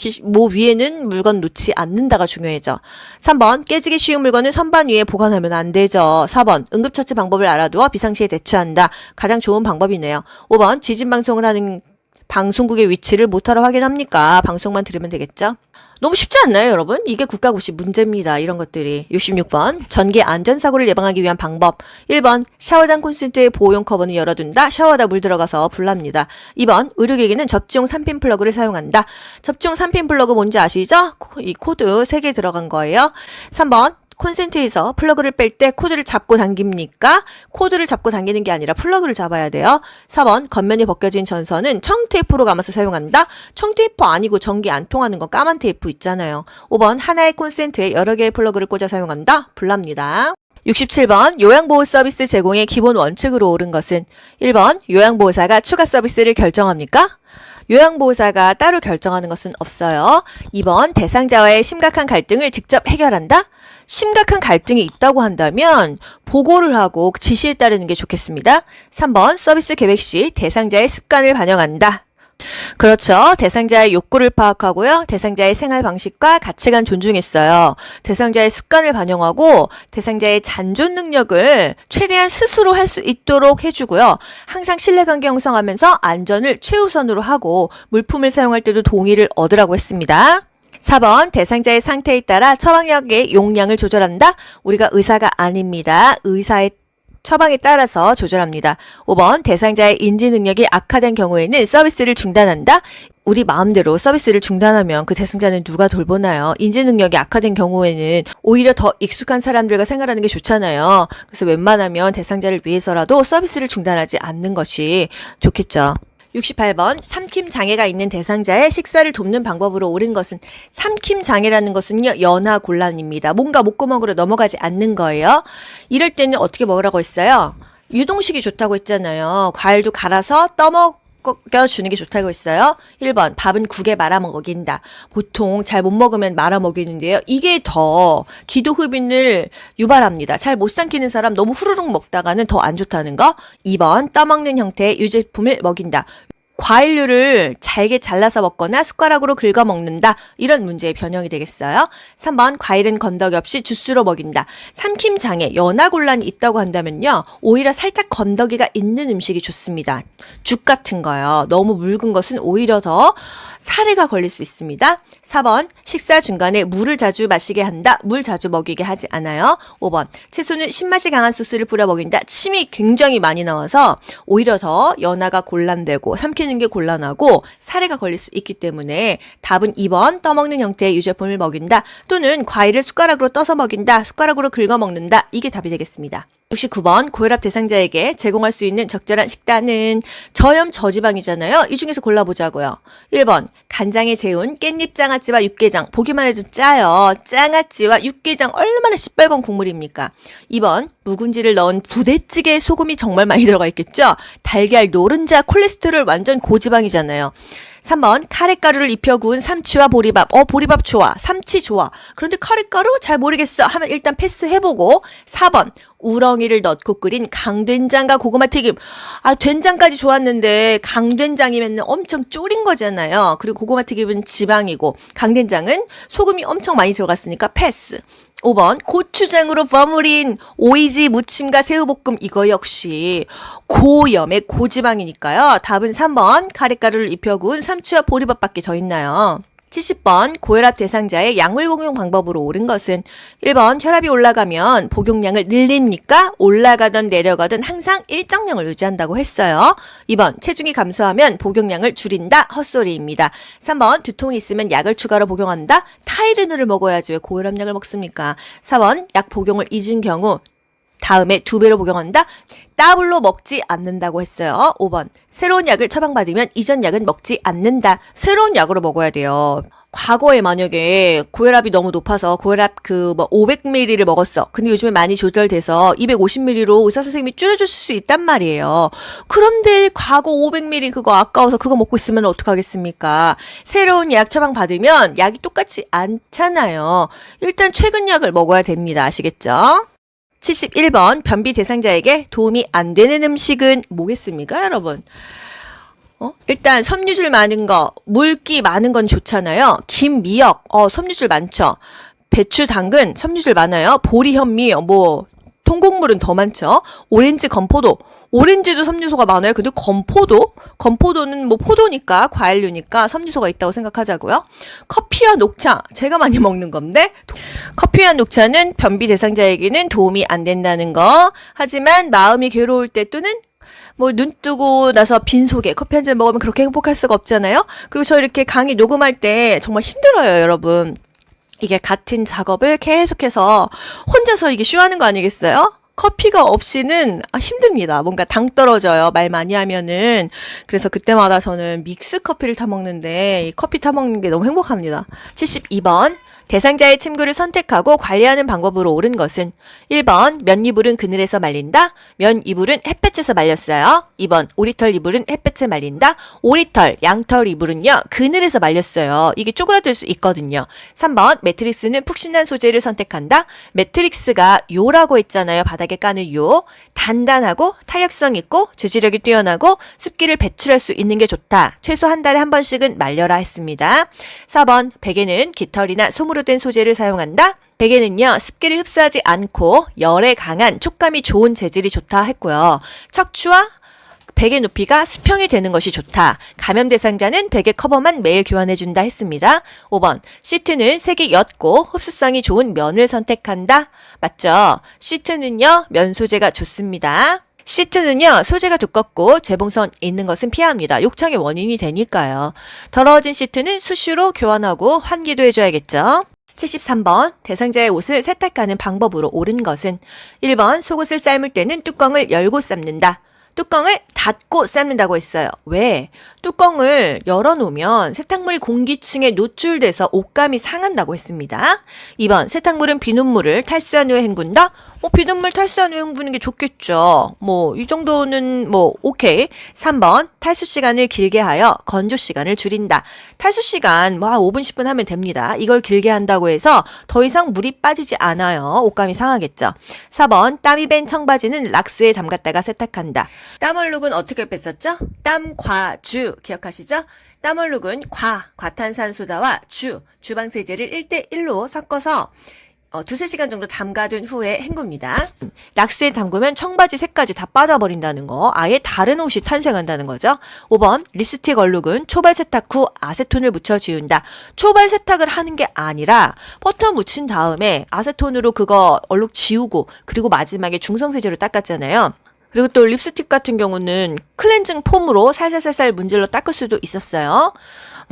위에는 물건 놓지 않는다가 중요해져. 3번 깨지기 쉬운 물건은 선반 위에 보관하면 안 되죠. 4번 응급처치 방법을 알아두어 비상시에 대처한다. 가장 좋은 방법이네요. 5번 지진 방송을 하는 방송국의 위치를 못하러 확인합니까? 방송만 들으면 되겠죠? 너무 쉽지 않나요, 여러분? 이게 국가고시 문제입니다. 이런 것들이. 66번 전기 안전사고를 예방하기 위한 방법. 1번 샤워장 콘센트의 보호용 커버는 열어둔다. 샤워하다 물 들어가서 불납니다. 2번 의료기기는 접지용 3핀 플러그를 사용한다. 접지용 3핀 플러그 뭔지 아시죠? 이 코드 3개 들어간 거예요. 3번 콘센트에서 플러그를 뺄 때 코드를 잡고 당깁니까? 코드를 잡고 당기는 게 아니라 플러그를 잡아야 돼요. 4번 겉면이 벗겨진 전선은 청테이프로 감아서 사용한다. 청테이프 아니고 전기 안 통하는 거 까만 테이프 있잖아요. 5번 하나의 콘센트에 여러 개의 플러그를 꽂아 사용한다. 불납니다. 67번 요양보호 서비스 제공의 기본 원칙으로 옳은 것은 1번 요양보호사가 추가 서비스를 결정합니까? 요양보호사가 따로 결정하는 것은 없어요. 2번 대상자와의 심각한 갈등을 직접 해결한다? 심각한 갈등이 있다고 한다면 보고를 하고 지시에 따르는 게 좋겠습니다. 3번 서비스 계획 시 대상자의 습관을 반영한다. 그렇죠. 대상자의 욕구를 파악하고요. 대상자의 생활 방식과 가치관 존중했어요. 대상자의 습관을 반영하고 대상자의 잔존 능력을 최대한 스스로 할 수 있도록 해주고요. 항상 신뢰관계 형성하면서 안전을 최우선으로 하고 물품을 사용할 때도 동의를 얻으라고 했습니다. 4번 대상자의 상태에 따라 처방약의 용량을 조절한다. 우리가 의사가 아닙니다. 의사의 처방에 따라서 조절합니다. 5번 대상자의 인지 능력이 악화된 경우에는 서비스를 중단한다. 우리 마음대로 서비스를 중단하면 그 대상자는 누가 돌보나요? 인지 능력이 악화된 경우에는 오히려 더 익숙한 사람들과 생활하는 게 좋잖아요. 그래서 웬만하면 대상자를 위해서라도 서비스를 중단하지 않는 것이 좋겠죠. 68번 삼킴 장애가 있는 대상자의 식사를 돕는 방법으로 옳은 것은 삼킴 장애라는 것은요 연하 곤란입니다. 뭔가 목구멍으로 넘어가지 않는 거예요. 이럴 때는 어떻게 먹으라고 했어요? 유동식이 좋다고 했잖아요. 과일도 갈아서 떠먹여주는 게 좋다고 했어요. 1번 밥은 국에 말아 먹인다. 보통 잘 못 먹으면 말아 먹이는데요. 이게 더 기도 흡인을 유발합니다. 잘 못 삼키는 사람 너무 후루룩 먹다가는 더 안 좋다는 거. 2번 떠먹는 형태의 유제품을 먹인다. 과일류를 잘게 잘라서 먹거나 숟가락으로 긁어 먹는다. 이런 문제의 변형이 되겠어요. 3번 과일은 건더기 없이 주스로 먹인다. 삼킴 장애, 연하곤란이 있다고 한다면요. 오히려 살짝 건더기가 있는 음식이 좋습니다. 죽 같은 거요. 너무 묽은 것은 오히려 더 사례가 걸릴 수 있습니다. 4번 식사 중간에 물을 자주 마시게 한다. 물 자주 먹이게 하지 않아요. 5번 채소는 신맛이 강한 소스를 뿌려 먹인다. 침이 굉장히 많이 나와서 오히려 더 연하가 곤란되고 삼키는 게 곤란하고 사례가 걸릴 수 있기 때문에 답은 2번 떠먹는 형태의 유제품을 먹인다. 또는 과일을 숟가락으로 떠서 먹인다. 숟가락으로 긁어 먹는다. 이게 답이 되겠습니다. 69번 고혈압 대상자에게 제공할 수 있는 적절한 식단은 저염 저지방이잖아요. 이 중에서 골라보자고요. 1번 간장에 재운 깻잎 장아찌와 육개장. 보기만 해도 짜요. 장아찌와 육개장 얼마나 시뻘건 국물입니까? 2번 묵은지를 넣은 부대찌개에 소금이 정말 많이 들어가 있겠죠? 달걀 노른자 콜레스테롤 완전 고지방이잖아요. 3번 카레가루를 입혀 구운 삼치와 보리밥. 보리밥 좋아. 삼치 좋아. 그런데 카레가루 잘 모르겠어 하면 일단 패스해보고. 4번 우렁이를 넣고 끓인 강된장과 고구마 튀김. 된장까지 좋았는데 강된장이면 엄청 졸인 거잖아요. 그리고 고구마 튀김은 지방이고 강된장은 소금이 엄청 많이 들어갔으니까 패스. 5번 고추장으로 버무린 오이지 무침과 새우볶음. 이거 역시 고염의 고지방이니까요. 답은 3번 카레가루를 입혀 구운 삼치와 보리밥밖에 더 있나요? 70번 고혈압 대상자의 약물 복용 방법으로 옳은 것은 1번 혈압이 올라가면 복용량을 늘립니까? 올라가든 내려가든 항상 일정량을 유지한다고 했어요. 2번 체중이 감소하면 복용량을 줄인다. 헛소리입니다. 3번 두통이 있으면 약을 추가로 복용한다. 타이레놀을 먹어야지 왜 고혈압약을 먹습니까? 4번 약 복용을 잊은 경우 다음에 2배로 복용한다. 더블로 먹지 않는다고 했어요. 5번 새로운 약을 처방받으면 이전 약은 먹지 않는다. 새로운 약으로 먹어야 돼요. 과거에 만약에 고혈압이 너무 높아서 고혈압 500ml를 먹었어. 근데 요즘에 많이 조절돼서 250ml로 의사 선생님이 줄여줄 수 있단 말이에요. 그런데 과거 500ml 그거 아까워서 그거 먹고 있으면 어떡하겠습니까? 새로운 약 처방받으면 약이 똑같지 않잖아요. 일단 최근 약을 먹어야 됩니다. 아시겠죠? 71번 변비 대상자에게 도움이 안 되는 음식은 뭐겠습니까, 여러분? 일단 섬유질 많은 거, 물기 많은 건 좋잖아요. 김, 미역, 섬유질 많죠. 배추, 당근, 섬유질 많아요. 보리, 현미, 통곡물은 더 많죠. 오렌지, 건포도. 오렌지도 섬유소가 많아요. 근데 건포도는 포도니까, 과일류니까 섬유소가 있다고 생각하자고요. 커피와 녹차, 제가 많이 먹는 건데, 커피와 녹차는 변비 대상자에게는 도움이 안 된다는 거. 하지만 마음이 괴로울 때 또는 눈 뜨고 나서 빈속에 커피 한 잔 먹으면 그렇게 행복할 수가 없잖아요. 그리고 저 이렇게 강의 녹음할 때 정말 힘들어요, 여러분. 이게 같은 작업을 계속해서 혼자서 이게 쇼하는 거 아니겠어요? 커피가 없이는 힘듭니다. 뭔가 당 떨어져요. 말 많이 하면은. 그래서 그때마다 저는 믹스 커피를 타 먹는데 이 커피 타 먹는 게 너무 행복합니다. 72번 대상자의 침구를 선택하고 관리하는 방법으로 옳은 것은 1번 면 이불은 그늘에서 말린다. 면 이불은 햇볕에서 말렸어요. 2번 오리털 이불은 햇볕에 말린다. 오리털, 양털 이불은요 그늘에서 말렸어요. 이게 쪼그라들 수 있거든요. 3번 매트릭스는 푹신한 소재를 선택한다. 매트릭스가 요라고 했잖아요. 바닥에 까는 요. 단단하고 탄력성 있고 재질력이 뛰어나고 습기를 배출할 수 있는 게 좋다. 최소 한 달에 한 번씩은 말려라 했습니다. 4번 베개는 깃털이나 솜으로 된 소재를 사용한다. 베개는요 습기를 흡수하지 않고 열에 강한 촉감이 좋은 재질이 좋다 했고요. 척추와 베개 높이가 수평이 되는 것이 좋다. 감염 대상자는 베개 커버만 매일 교환해준다 했습니다. 5번 시트는 색이 옅고 흡수성이 좋은 면을 선택한다. 맞죠? 시트는요 면 소재가 좋습니다. 시트는요 소재가 두껍고 재봉선 있는 것은 피합니다. 욕창의 원인이 되니까요. 더러워진 시트는 수시로 교환하고 환기도 해줘야겠죠. 73번 대상자의 옷을 세탁하는 방법으로 옳은 것은 1번 속옷을 삶을 때는 뚜껑을 열고 삶는다. 뚜껑을 닫고 삶는다고 했어요. 왜? 뚜껑을 열어놓으면 세탁물이 공기층에 노출돼서 옷감이 상한다고 했습니다. 2번 세탁물은 비눗물을 탈수한 후에 헹군다. 비눗물 탈수한 후에 헹구는 게 좋겠죠. 이 정도는 오케이. 3번 탈수 시간을 길게 하여 건조 시간을 줄인다. 탈수 시간 한 5분 10분 하면 됩니다. 이걸 길게 한다고 해서 더 이상 물이 빠지지 않아요. 옷감이 상하겠죠. 4번 땀이 밴 청바지는 락스에 담갔다가 세탁한다. 땀얼룩은 어떻게 뺐었죠? 땀과주 기억하시죠? 땀얼룩은 과탄산소다와 주방세제를 1:1로 섞어서 2-3시간 정도 담가둔 후에 헹굽니다. 락스에 담그면 청바지 색까지 다 빠져버린다는 거. 아예 다른 옷이 탄생한다는 거죠. 5번 립스틱 얼룩은 초발 세탁 후 아세톤을 묻혀 지운다. 초발 세탁을 하는 게 아니라 버터 묻힌 다음에 아세톤으로 그거 얼룩 지우고 그리고 마지막에 중성세제로 닦았잖아요. 그리고 또 립스틱 같은 경우는 클렌징 폼으로 살살살살 문질러 닦을 수도 있었어요.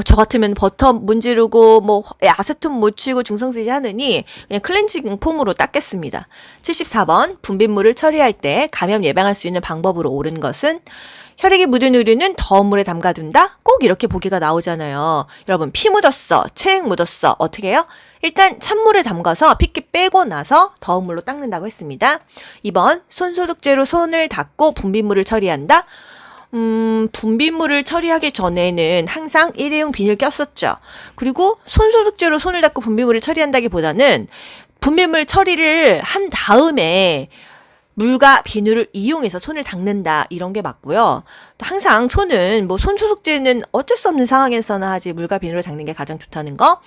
저 같으면 버터 문지르고 아세톤 묻히고 중성세제 하느니 그냥 클렌징 폼으로 닦겠습니다. 74번 분비물을 처리할 때 감염 예방할 수 있는 방법으로 옳은 것은 혈액이 묻은 의류는 더운 물에 담가둔다? 꼭 이렇게 보기가 나오잖아요. 여러분 피 묻었어, 체액 묻었어. 어떻게 해요? 일단 찬물에 담가서 핏기 빼고 나서 더운 물로 닦는다고 했습니다. 2번 손소독제로 손을 닦고 분비물을 처리한다. 분비물을 처리하기 전에는 항상 일회용 비닐 꼈었죠. 그리고 손소독제로 손을 닦고 분비물을 처리한다기보다는 분비물 처리를 한 다음에 물과 비누를 이용해서 손을 닦는다 이런 게 맞고요. 항상 손은 뭐 손 소독제는 어쩔 수 없는 상황에서나 하지 물과 비누로 닦는 게 가장 좋다는 거.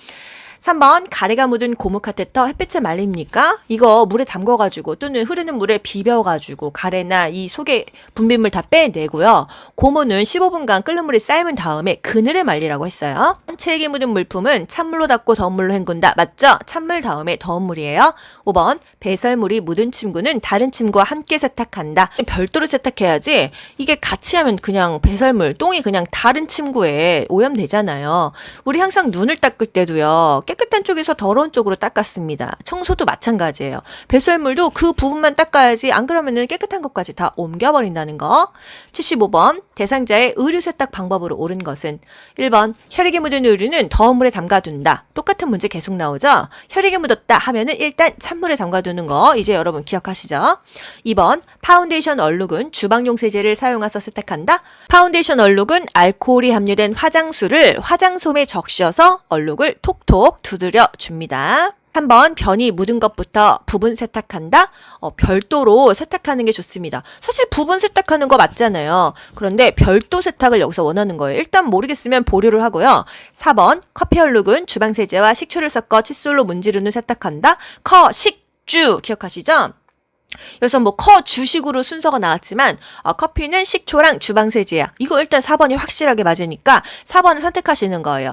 3번 가래가 묻은 고무 카테터 햇빛에 말립니까? 이거 물에 담궈가지고 또는 흐르는 물에 비벼가지고 가래나 이 속에 분비물 다 빼내고요. 고무는 15분간 끓는 물에 삶은 다음에 그늘에 말리라고 했어요. 체액이 묻은 물품은 찬물로 닦고 더운 물로 헹군다. 맞죠? 찬물 다음에 더운 물이에요. 5번 배설물이 묻은 침구는 다른 침구와 함께 세탁한다. 별도로 세탁해야지 이게 같이 하면 그냥 배설물, 똥이 그냥 다른 침구에 오염되잖아요. 우리 항상 눈을 닦을 때도요. 깨끗한 쪽에서 더러운 쪽으로 닦았습니다. 청소도 마찬가지예요. 배설물도 그 부분만 닦아야지 안 그러면은 깨끗한 것까지 다 옮겨버린다는 거. 75번 대상자의 의류 세탁 방법으로 옳은 것은 1번 혈액이 묻은 의류는 더운 물에 담가둔다. 똑같은 문제 계속 나오죠. 혈액이 묻었다 하면은 일단 찬물에 담가두는 거 이제 여러분 기억하시죠. 2번 파운데이션 얼룩은 주방용 세제를 사용해서 세탁한다. 파운데이션 얼룩은 알코올이 함유된 화장수를 화장솜에 적셔서 얼룩을 톡톡 두드려 줍니다. 3번 변이 묻은 것부터 부분 세탁한다. 별도로 세탁하는 게 좋습니다. 사실 부분 세탁하는 거 맞잖아요. 그런데 별도 세탁을 여기서 원하는 거예요. 일단 모르겠으면 보류를 하고요. 4번 커피 얼룩은 주방 세제와 식초를 섞어 칫솔로 문지르는 세탁한다. 식주 기억하시죠? 여기서 뭐 주식으로 순서가 나왔지만 커피는 식초랑 주방세제야. 이거 일단 4번이 확실하게 맞으니까 4번을 선택하시는 거예요.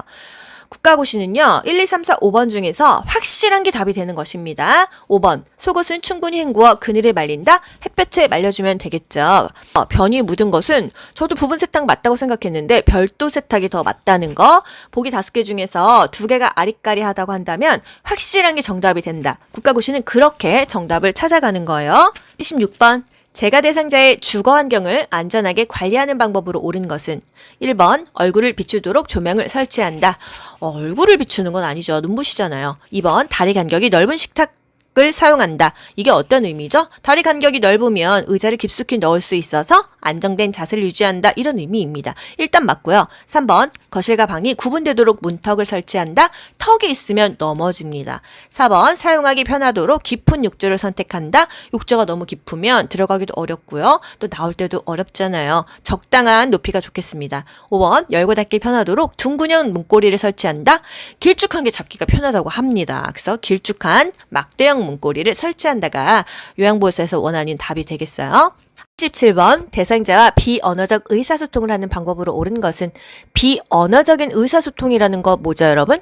국가고시는요. 1, 2, 3, 4, 5번 중에서 확실한 게 답이 되는 것입니다. 5번 속옷은 충분히 헹구어 그늘에 말린다. 햇볕에 말려주면 되겠죠. 변이 묻은 것은 저도 부분 세탁 맞다고 생각했는데 별도 세탁이 더 맞다는 거. 보기 5개 중에서 2개가 아리까리하다고 한다면 확실한 게 정답이 된다. 국가고시는 그렇게 정답을 찾아가는 거예요. 26번 재가 대상자의 주거 환경을 안전하게 관리하는 방법으로 옳은 것은 1번 얼굴을 비추도록 조명을 설치한다. 얼굴을 비추는 건 아니죠. 눈부시잖아요. 2번 다리 간격이 넓은 식탁을 사용한다. 이게 어떤 의미죠? 다리 간격이 넓으면 의자를 깊숙이 넣을 수 있어서 안정된 자세를 유지한다. 이런 의미입니다. 일단 맞고요. 3번 거실과 방이 구분되도록 문턱을 설치한다. 턱이 있으면 넘어집니다. 4번 사용하기 편하도록 깊은 욕조를 선택한다. 욕조가 너무 깊으면 들어가기도 어렵고요. 또 나올 때도 어렵잖아요. 적당한 높이가 좋겠습니다. 5번 열고 닫기 편하도록 둥근형 문고리를 설치한다. 길쭉한 게 잡기가 편하다고 합니다. 그래서 길쭉한 막대형 문고리를 설치한다가 요양보호사에서 원하는 답이 되겠어요. 17번 대상자와 비언어적 의사소통을 하는 방법으로 옳은 것은 비언어적인 의사소통이라는 거 뭐죠 여러분?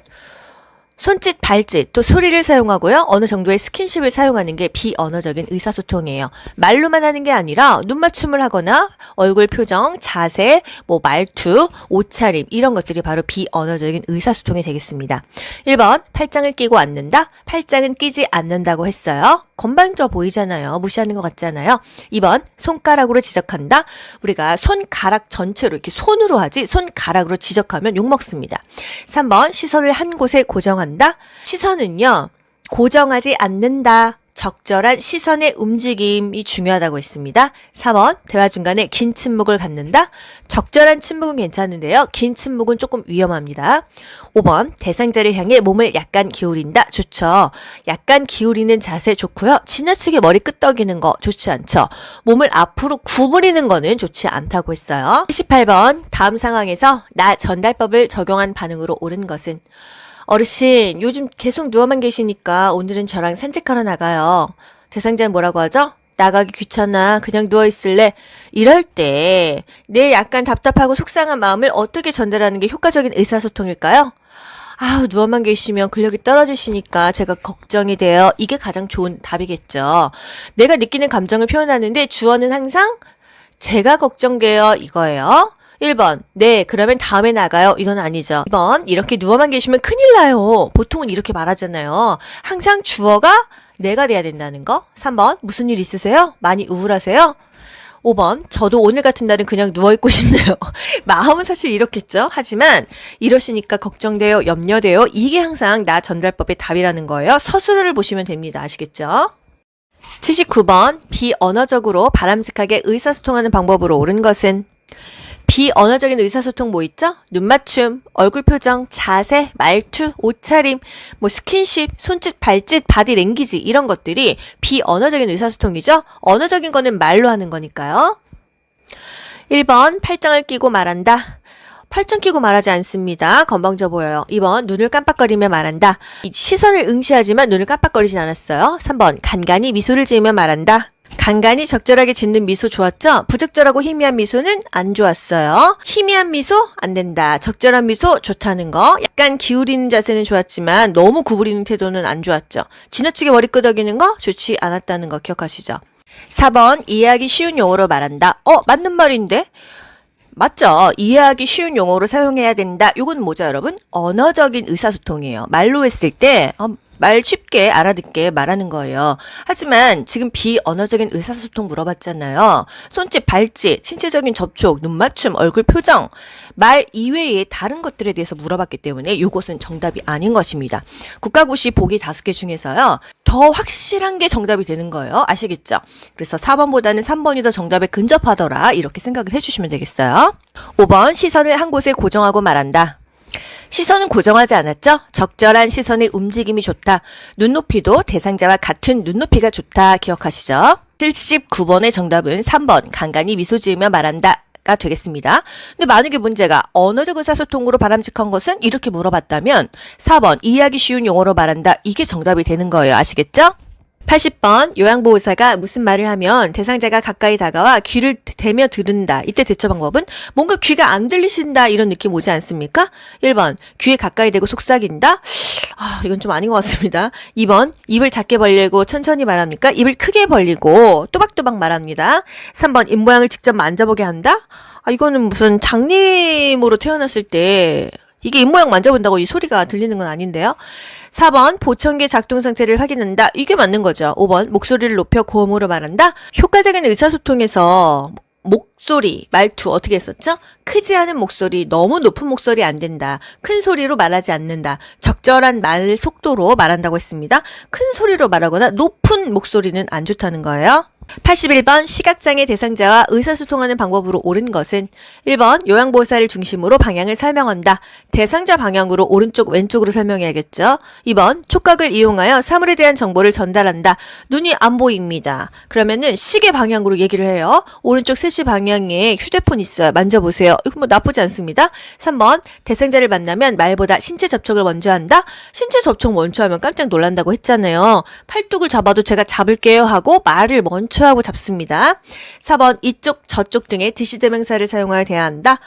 손짓, 발짓, 또 소리를 사용하고요. 어느 정도의 스킨십을 사용하는 게 비언어적인 의사소통이에요. 말로만 하는 게 아니라 눈맞춤을 하거나 얼굴 표정, 자세, 뭐 말투, 옷차림 이런 것들이 바로 비언어적인 의사소통이 되겠습니다. 1번 팔짱을 끼고 앉는다. 팔짱은 끼지 않는다고 했어요. 건방져 보이잖아요. 무시하는 것 같잖아요. 2번 손가락으로 지적한다. 우리가 손가락 전체로 이렇게 손으로 하지 손가락으로 지적하면 욕먹습니다. 3번 시선을 한 곳에 고정한다. 시선은요. 고정하지 않는다. 적절한 시선의 움직임이 중요하다고 했습니다. 4번 대화 중간에 긴 침묵을 갖는다. 적절한 침묵은 괜찮은데요. 긴 침묵은 조금 위험합니다. 5번 대상자를 향해 몸을 약간 기울인다. 좋죠. 약간 기울이는 자세 좋고요. 지나치게 머리 끄덕이는 거 좋지 않죠. 몸을 앞으로 구부리는 거는 좋지 않다고 했어요. 28번 다음 상황에서 나 전달법을 적용한 반응으로 옳은 것은 어르신, 요즘 계속 누워만 계시니까 오늘은 저랑 산책하러 나가요. 대상자는 뭐라고 하죠? 나가기 귀찮아. 그냥 누워있을래? 이럴 때 내 약간 답답하고 속상한 마음을 어떻게 전달하는 게 효과적인 의사소통일까요? 아우, 누워만 계시면 근력이 떨어지시니까 제가 걱정이 돼요. 이게 가장 좋은 답이겠죠. 내가 느끼는 감정을 표현하는데 주어는 항상 제가 걱정돼요. 이거예요. 1번, 네, 그러면 다음에 나가요. 이건 아니죠. 2번, 이렇게 누워만 계시면 큰일 나요. 보통은 이렇게 말하잖아요. 항상 주어가 내가 돼야 된다는 거. 3번, 무슨 일 있으세요? 많이 우울하세요? 5번, 저도 오늘 같은 날은 그냥 누워있고 싶네요. 마음은 사실 이렇겠죠. 하지만 이러시니까 걱정돼요. 염려돼요. 이게 항상 나 전달법의 답이라는 거예요. 서술어를 보시면 됩니다. 아시겠죠? 79번, 비언어적으로 바람직하게 의사소통하는 방법으로 옳은 것은 비언어적인 의사소통 뭐 있죠? 눈맞춤, 얼굴 표정, 자세, 말투, 옷차림, 뭐 스킨십, 손짓, 발짓, 바디랭귀지 이런 것들이 비언어적인 의사소통이죠? 언어적인 거는 말로 하는 거니까요. 1번 팔짱을 끼고 말한다. 팔짱 끼고 말하지 않습니다. 건방져 보여요. 2번 눈을 깜빡거리며 말한다. 시선을 응시하지만 눈을 깜빡거리진 않았어요. 3번 간간히 미소를 지으며 말한다. 간간히 적절하게 짓는 미소 좋았죠? 부적절하고 희미한 미소는 안 좋았어요. 희미한 미소 안 된다. 적절한 미소 좋다는 거. 약간 기울이는 자세는 좋았지만 너무 구부리는 태도는 안 좋았죠. 지나치게 머리 끄덕이는 거 좋지 않았다는 거 기억하시죠? 4번 이해하기 쉬운 용어로 말한다. 맞는 말인데? 맞죠? 이해하기 쉬운 용어로 사용해야 된다. 요건 뭐죠, 여러분? 언어적인 의사소통이에요. 말로 했을 때 말 쉽게 알아듣게 말하는 거예요. 하지만 지금 비언어적인 의사소통 물어봤잖아요. 손짓, 발짓, 신체적인 접촉, 눈맞춤, 얼굴 표정, 말 이외의 다른 것들에 대해서 물어봤기 때문에 이것은 정답이 아닌 것입니다. 국가고시 보기 5개 중에서요. 더 확실한 게 정답이 되는 거예요. 아시겠죠? 그래서 4번보다는 3번이 더 정답에 근접하더라. 이렇게 생각을 해주시면 되겠어요. 5번 시선을 한 곳에 고정하고 말한다. 시선은 고정하지 않았죠? 적절한 시선의 움직임이 좋다. 눈높이도 대상자와 같은 눈높이가 좋다. 기억하시죠? 79번의 정답은 3번 간간히 미소 지으며 말한다. 가 되겠습니다. 근데 만약에 문제가 언어적 의사소통으로 바람직한 것은 이렇게 물어봤다면 4번 이해하기 쉬운 용어로 말한다. 이게 정답이 되는 거예요. 아시겠죠? 80번 요양보호사가 무슨 말을 하면 대상자가 가까이 다가와 귀를 대며 들은다. 이때 대처 방법은 뭔가 귀가 안 들리신다 이런 느낌 오지 않습니까? 1번 귀에 가까이 대고 속삭인다. 이건 좀 아닌 것 같습니다. 2번 입을 작게 벌리고 천천히 말합니까? 입을 크게 벌리고 또박또박 말합니다. 3번 입모양을 직접 만져보게 한다. 이거는 무슨 장님으로 태어났을 때 이게 입모양 만져본다고 이 소리가 들리는 건 아닌데요. 4번 보청기 작동 상태를 확인한다. 이게 맞는 거죠. 5번 목소리를 높여 고음으로 말한다. 효과적인 의사소통에서 목소리, 말투 어떻게 했었죠? 크지 않은 목소리, 너무 높은 목소리 안 된다. 큰 소리로 말하지 않는다. 적절한 말 속도로 말한다고 했습니다. 큰 소리로 말하거나 높은 목소리는 안 좋다는 거예요. 81번 시각장애 대상자와 의사소통하는 방법으로 옳은 것은 1번 요양보호사를 중심으로 방향을 설명한다. 대상자 방향으로 오른쪽 왼쪽으로 설명해야겠죠. 2번 촉각을 이용하여 사물에 대한 정보를 전달한다. 눈이 안 보입니다. 그러면은 시계 방향으로 얘기를 해요. 오른쪽 3시 방향에 휴대폰 있어요. 만져보세요. 이거 뭐 나쁘지 않습니다. 3번 대상자를 만나면 말보다 신체 접촉을 먼저 한다. 신체 접촉 먼저 하면 깜짝 놀란다고 했잖아요. 팔뚝을 잡아도 제가 잡을게요 하고 말을 먼저 하고 잡습니다. 4번 이쪽 저쪽 등의 지시대명사를 사용하여 대화한다.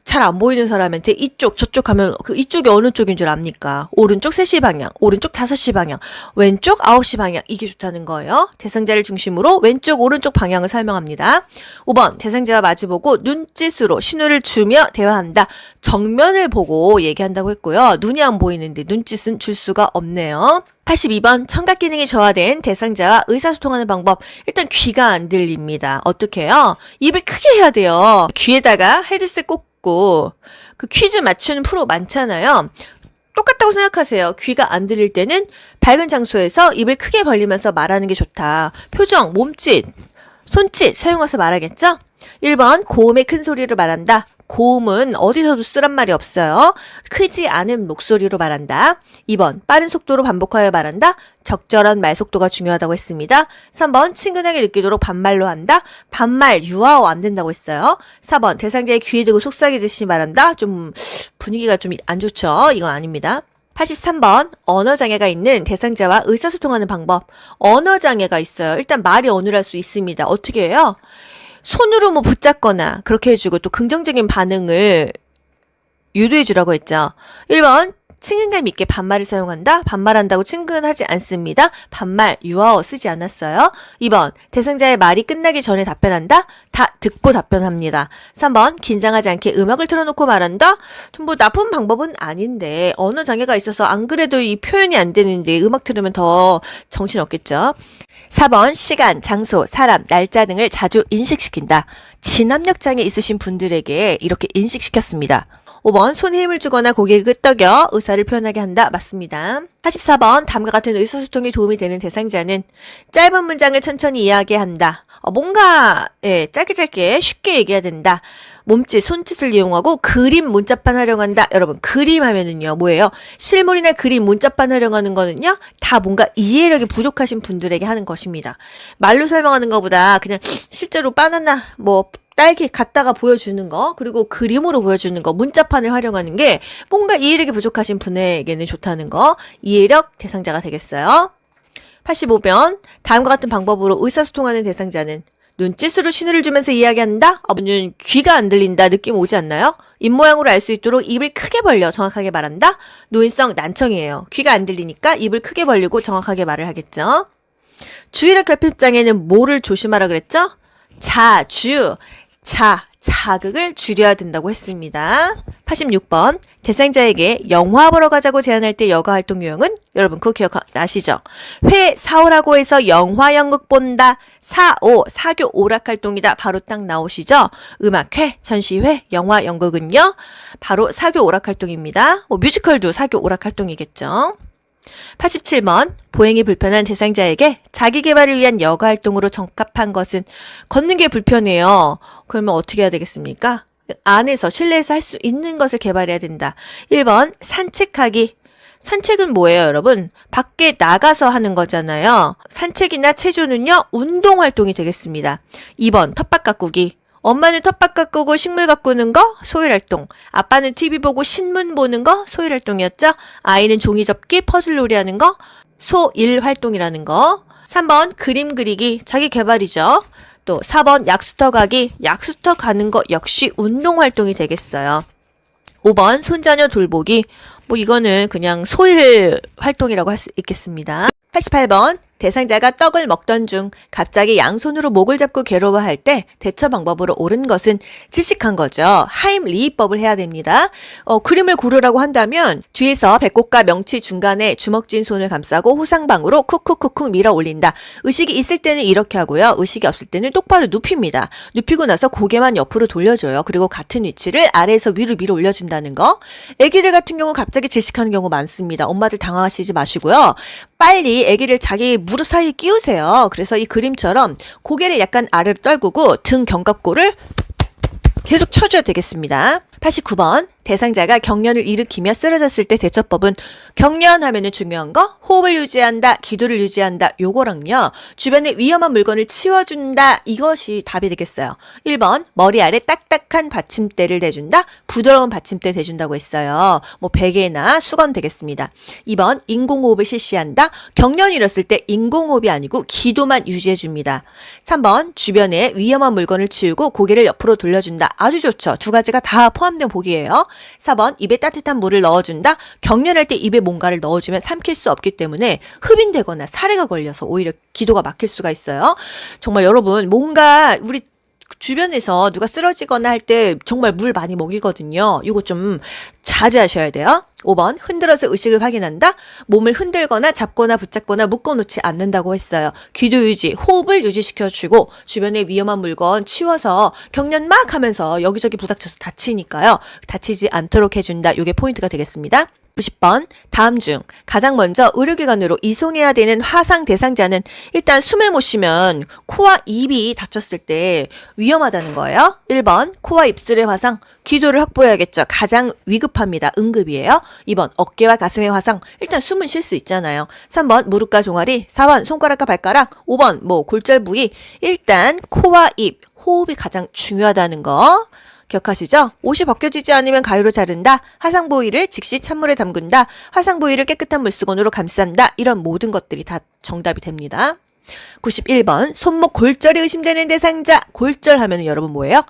잘 안 보이는 사람한테 이쪽 저쪽 하면 그 이쪽이 어느 쪽인 줄 압니까? 오른쪽 3시 방향, 오른쪽 5시 방향, 왼쪽 9시 방향 이게 좋다는 거예요. 대상자를 중심으로 왼쪽 오른쪽 방향을 설명합니다. 5번 대상자와 마주보고 눈짓으로 신호를 주며 대화한다. 정면을 보고 얘기한다고 했고요. 눈이 안 보이는데 눈짓은 줄 수가 없네요. 82번 청각 기능이 저하된 대상자와 의사소통하는 방법. 일단 귀가 안 들립니다. 어떻게 해요? 입을 크게 해야 돼요. 귀에다가 헤드셋 꽂고 그 퀴즈 맞추는 프로 많잖아요. 똑같다고 생각하세요. 귀가 안 들릴 때는 밝은 장소에서 입을 크게 벌리면서 말하는 게 좋다. 표정, 몸짓, 손짓 사용해서 말하겠죠? 1번 고음의 큰 소리로 말한다. 고음은 어디서도 쓰란 말이 없어요. 크지 않은 목소리로 말한다. 2번 빠른 속도로 반복하여 말한다. 적절한 말 속도가 중요하다고 했습니다. 3번 친근하게 느끼도록 반말로 한다. 반말 유아어 안 된다고 했어요. 4번 대상자의 귀에 대고 속삭이듯이 말한다. 좀 분위기가 좀 안 좋죠. 이건 아닙니다. 83번 언어장애가 있는 대상자와 의사소통하는 방법. 언어장애가 있어요. 일단 말이 어눌할 수 있습니다. 어떻게 해요? 손으로 뭐 붙잡거나 그렇게 해주고 또 긍정적인 반응을 유도해주라고 했죠. 1번 친근감 있게 반말을 사용한다. 반말한다고 친근하지 않습니다. 반말 유아어 쓰지 않았어요. 2번 대상자의 말이 끝나기 전에 답변한다. 다 듣고 답변합니다. 3번 긴장하지 않게 음악을 틀어놓고 말한다. 좀 뭐 나쁜 방법은 아닌데 언어 장애가 있어서 안 그래도 이 표현이 안 되는데 음악 들으면 더 정신없겠죠. 4번 시간, 장소, 사람, 날짜 등을 자주 인식시킨다. 진압력 장애 있으신 분들에게 이렇게 인식시켰습니다. 5번 손에 힘을 주거나 고개를 끄덕여 의사를 표현하게 한다. 맞습니다. 84번 다음과 같은 의사소통에 도움이 되는 대상자는 짧은 문장을 천천히 이야기한다. 뭔가 짧게 쉽게 얘기해야 된다. 몸짓, 손짓을 이용하고 그림, 문자판 활용한다. 여러분 그림 하면은요 뭐예요? 실물이나 그림, 문자판 활용하는 거는요 다 뭔가 이해력이 부족하신 분들에게 하는 것입니다. 말로 설명하는 것보다 그냥 실제로 바나나, 뭐 딸기 갖다가 보여주는 거, 그리고 그림으로 보여주는 거, 문자판을 활용하는 게 뭔가 이해력이 부족하신 분에게는 좋다는 거, 이해력 대상자가 되겠어요. 85번, 다음과 같은 방법으로 의사소통하는 대상자는 눈짓으로 신호를 주면서 이야기한다? 아버는 귀가 안 들린다 느낌 오지 않나요? 입모양으로 알 수 있도록 입을 크게 벌려 정확하게 말한다? 노인성 난청이에요. 귀가 안 들리니까 입을 크게 벌리고 정확하게 말을 하겠죠. 주의력 결핍장애는 뭐를 조심하라 그랬죠? 자극을 줄여야 된다고 했습니다. 86번, 대상자에게 영화 보러 가자고 제안할 때 여가 활동 유형은? 여러분 그거 기억나시죠? 회 사오라고 해서 영화 연극 본다. 사교 오락 활동이다. 바로 딱 나오시죠? 음악회, 전시회, 영화 연극은요? 바로 사교 오락 활동입니다. 뮤지컬도 사교 오락 활동이겠죠. 87번, 보행이 불편한 대상자에게 자기 개발을 위한 여가 활동으로 적합한 것은 걷는 게 불편해요. 그러면 어떻게 해야 되겠습니까? 안에서, 실내에서 할 수 있는 것을 개발해야 된다. 1번, 산책하기. 산책은 뭐예요, 여러분? 밖에 나가서 하는 거잖아요. 산책이나 체조는요, 운동 활동이 되겠습니다. 2번, 텃밭 가꾸기. 엄마는 텃밭 가꾸고 식물 가꾸는 거 소일활동, 아빠는 TV 보고 신문 보는 거 소일활동이었죠. 아이는 종이 접기, 퍼즐 놀이 하는 거 소일활동이라는 거. 3번 그림 그리기, 자기 개발이죠. 또 4번 약수터 가기, 약수터 가는 거 역시 운동 활동이 되겠어요. 5번 손자녀 돌보기, 이거는 그냥 소일 활동이라고 할 수 있겠습니다. 88번, 대상자가 떡을 먹던 중 갑자기 양손으로 목을 잡고 괴로워할 때 대처 방법으로 옳은 것은 질식한 거죠. 하임리히법을 해야 됩니다. 그림을 고르라고 한다면 뒤에서 배꼽과 명치 중간에 주먹 쥔 손을 감싸고 후상방으로 쿡쿡쿡쿡 밀어 올린다. 의식이 있을 때는 이렇게 하고요. 의식이 없을 때는 똑바로 눕힙니다. 눕히고 나서 고개만 옆으로 돌려줘요. 그리고 같은 위치를 아래에서 위로 밀어 올려준다는 거. 애기들 같은 경우 갑자기 질식하는 경우 많습니다. 엄마들 당황하시지 마시고요. 빨리 아기를 자기 무릎 사이에 끼우세요. 그래서 이 그림처럼 고개를 약간 아래로 떨구고 등 견갑골을 계속 쳐줘야 되겠습니다. 89번, 대상자가 경련을 일으키며 쓰러졌을 때 대처법은 경련하면은 중요한 거 호흡을 유지한다, 기도를 유지한다, 요거랑요 주변에 위험한 물건을 치워준다, 이것이 답이 되겠어요. 1번 머리 아래 딱딱한 받침대를 대준다, 부드러운 받침대 대준다고 했어요. 베개나 수건 되겠습니다. 2번 인공호흡을 실시한다, 경련이 일었을 때 인공호흡이 아니고 기도만 유지해줍니다. 3번 주변에 위험한 물건을 치우고 고개를 옆으로 돌려준다, 아주 좋죠. 두 가지가 다 포함된 보기예요. 4번 입에 따뜻한 물을 넣어준다. 경련할 때 입에 뭔가를 넣어주면 삼킬 수 없기 때문에 흡인되거나 사례가 걸려서 오히려 기도가 막힐 수가 있어요. 정말 여러분 뭔가 우리 주변에서 누가 쓰러지거나 할 때 정말 물 많이 먹이거든요. 이거 좀 자제하셔야 돼요. 5번 흔들어서 의식을 확인한다. 몸을 흔들거나 잡거나 붙잡거나 묶어놓지 않는다고 했어요. 기도 유지, 호흡을 유지시켜주고 주변에 위험한 물건 치워서 경련 막 하면서 여기저기 부닥쳐서 다치니까요. 다치지 않도록 해준다. 이게 포인트가 되겠습니다. 90번, 다음 중 가장 먼저 의료기관으로 이송해야 되는 화상 대상자는 일단 숨을 못 쉬면 코와 입이 다쳤을 때 위험하다는 거예요. 1번, 코와 입술의 화상, 기도를 확보해야겠죠. 가장 위급합니다. 응급이에요. 2번, 어깨와 가슴의 화상, 일단 숨은 쉴 수 있잖아요. 3번, 무릎과 종아리, 4번, 손가락과 발가락, 5번, 골절 부위, 일단 코와 입, 호흡이 가장 중요하다는 거. 기억하시죠? 옷이 벗겨지지 않으면 가위로 자른다. 화상 부위를 즉시 찬물에 담근다. 화상 부위를 깨끗한 물수건으로 감싼다. 이런 모든 것들이 다 정답이 됩니다. 91번 손목 골절이 의심되는 대상자. 골절하면 여러분 뭐예요?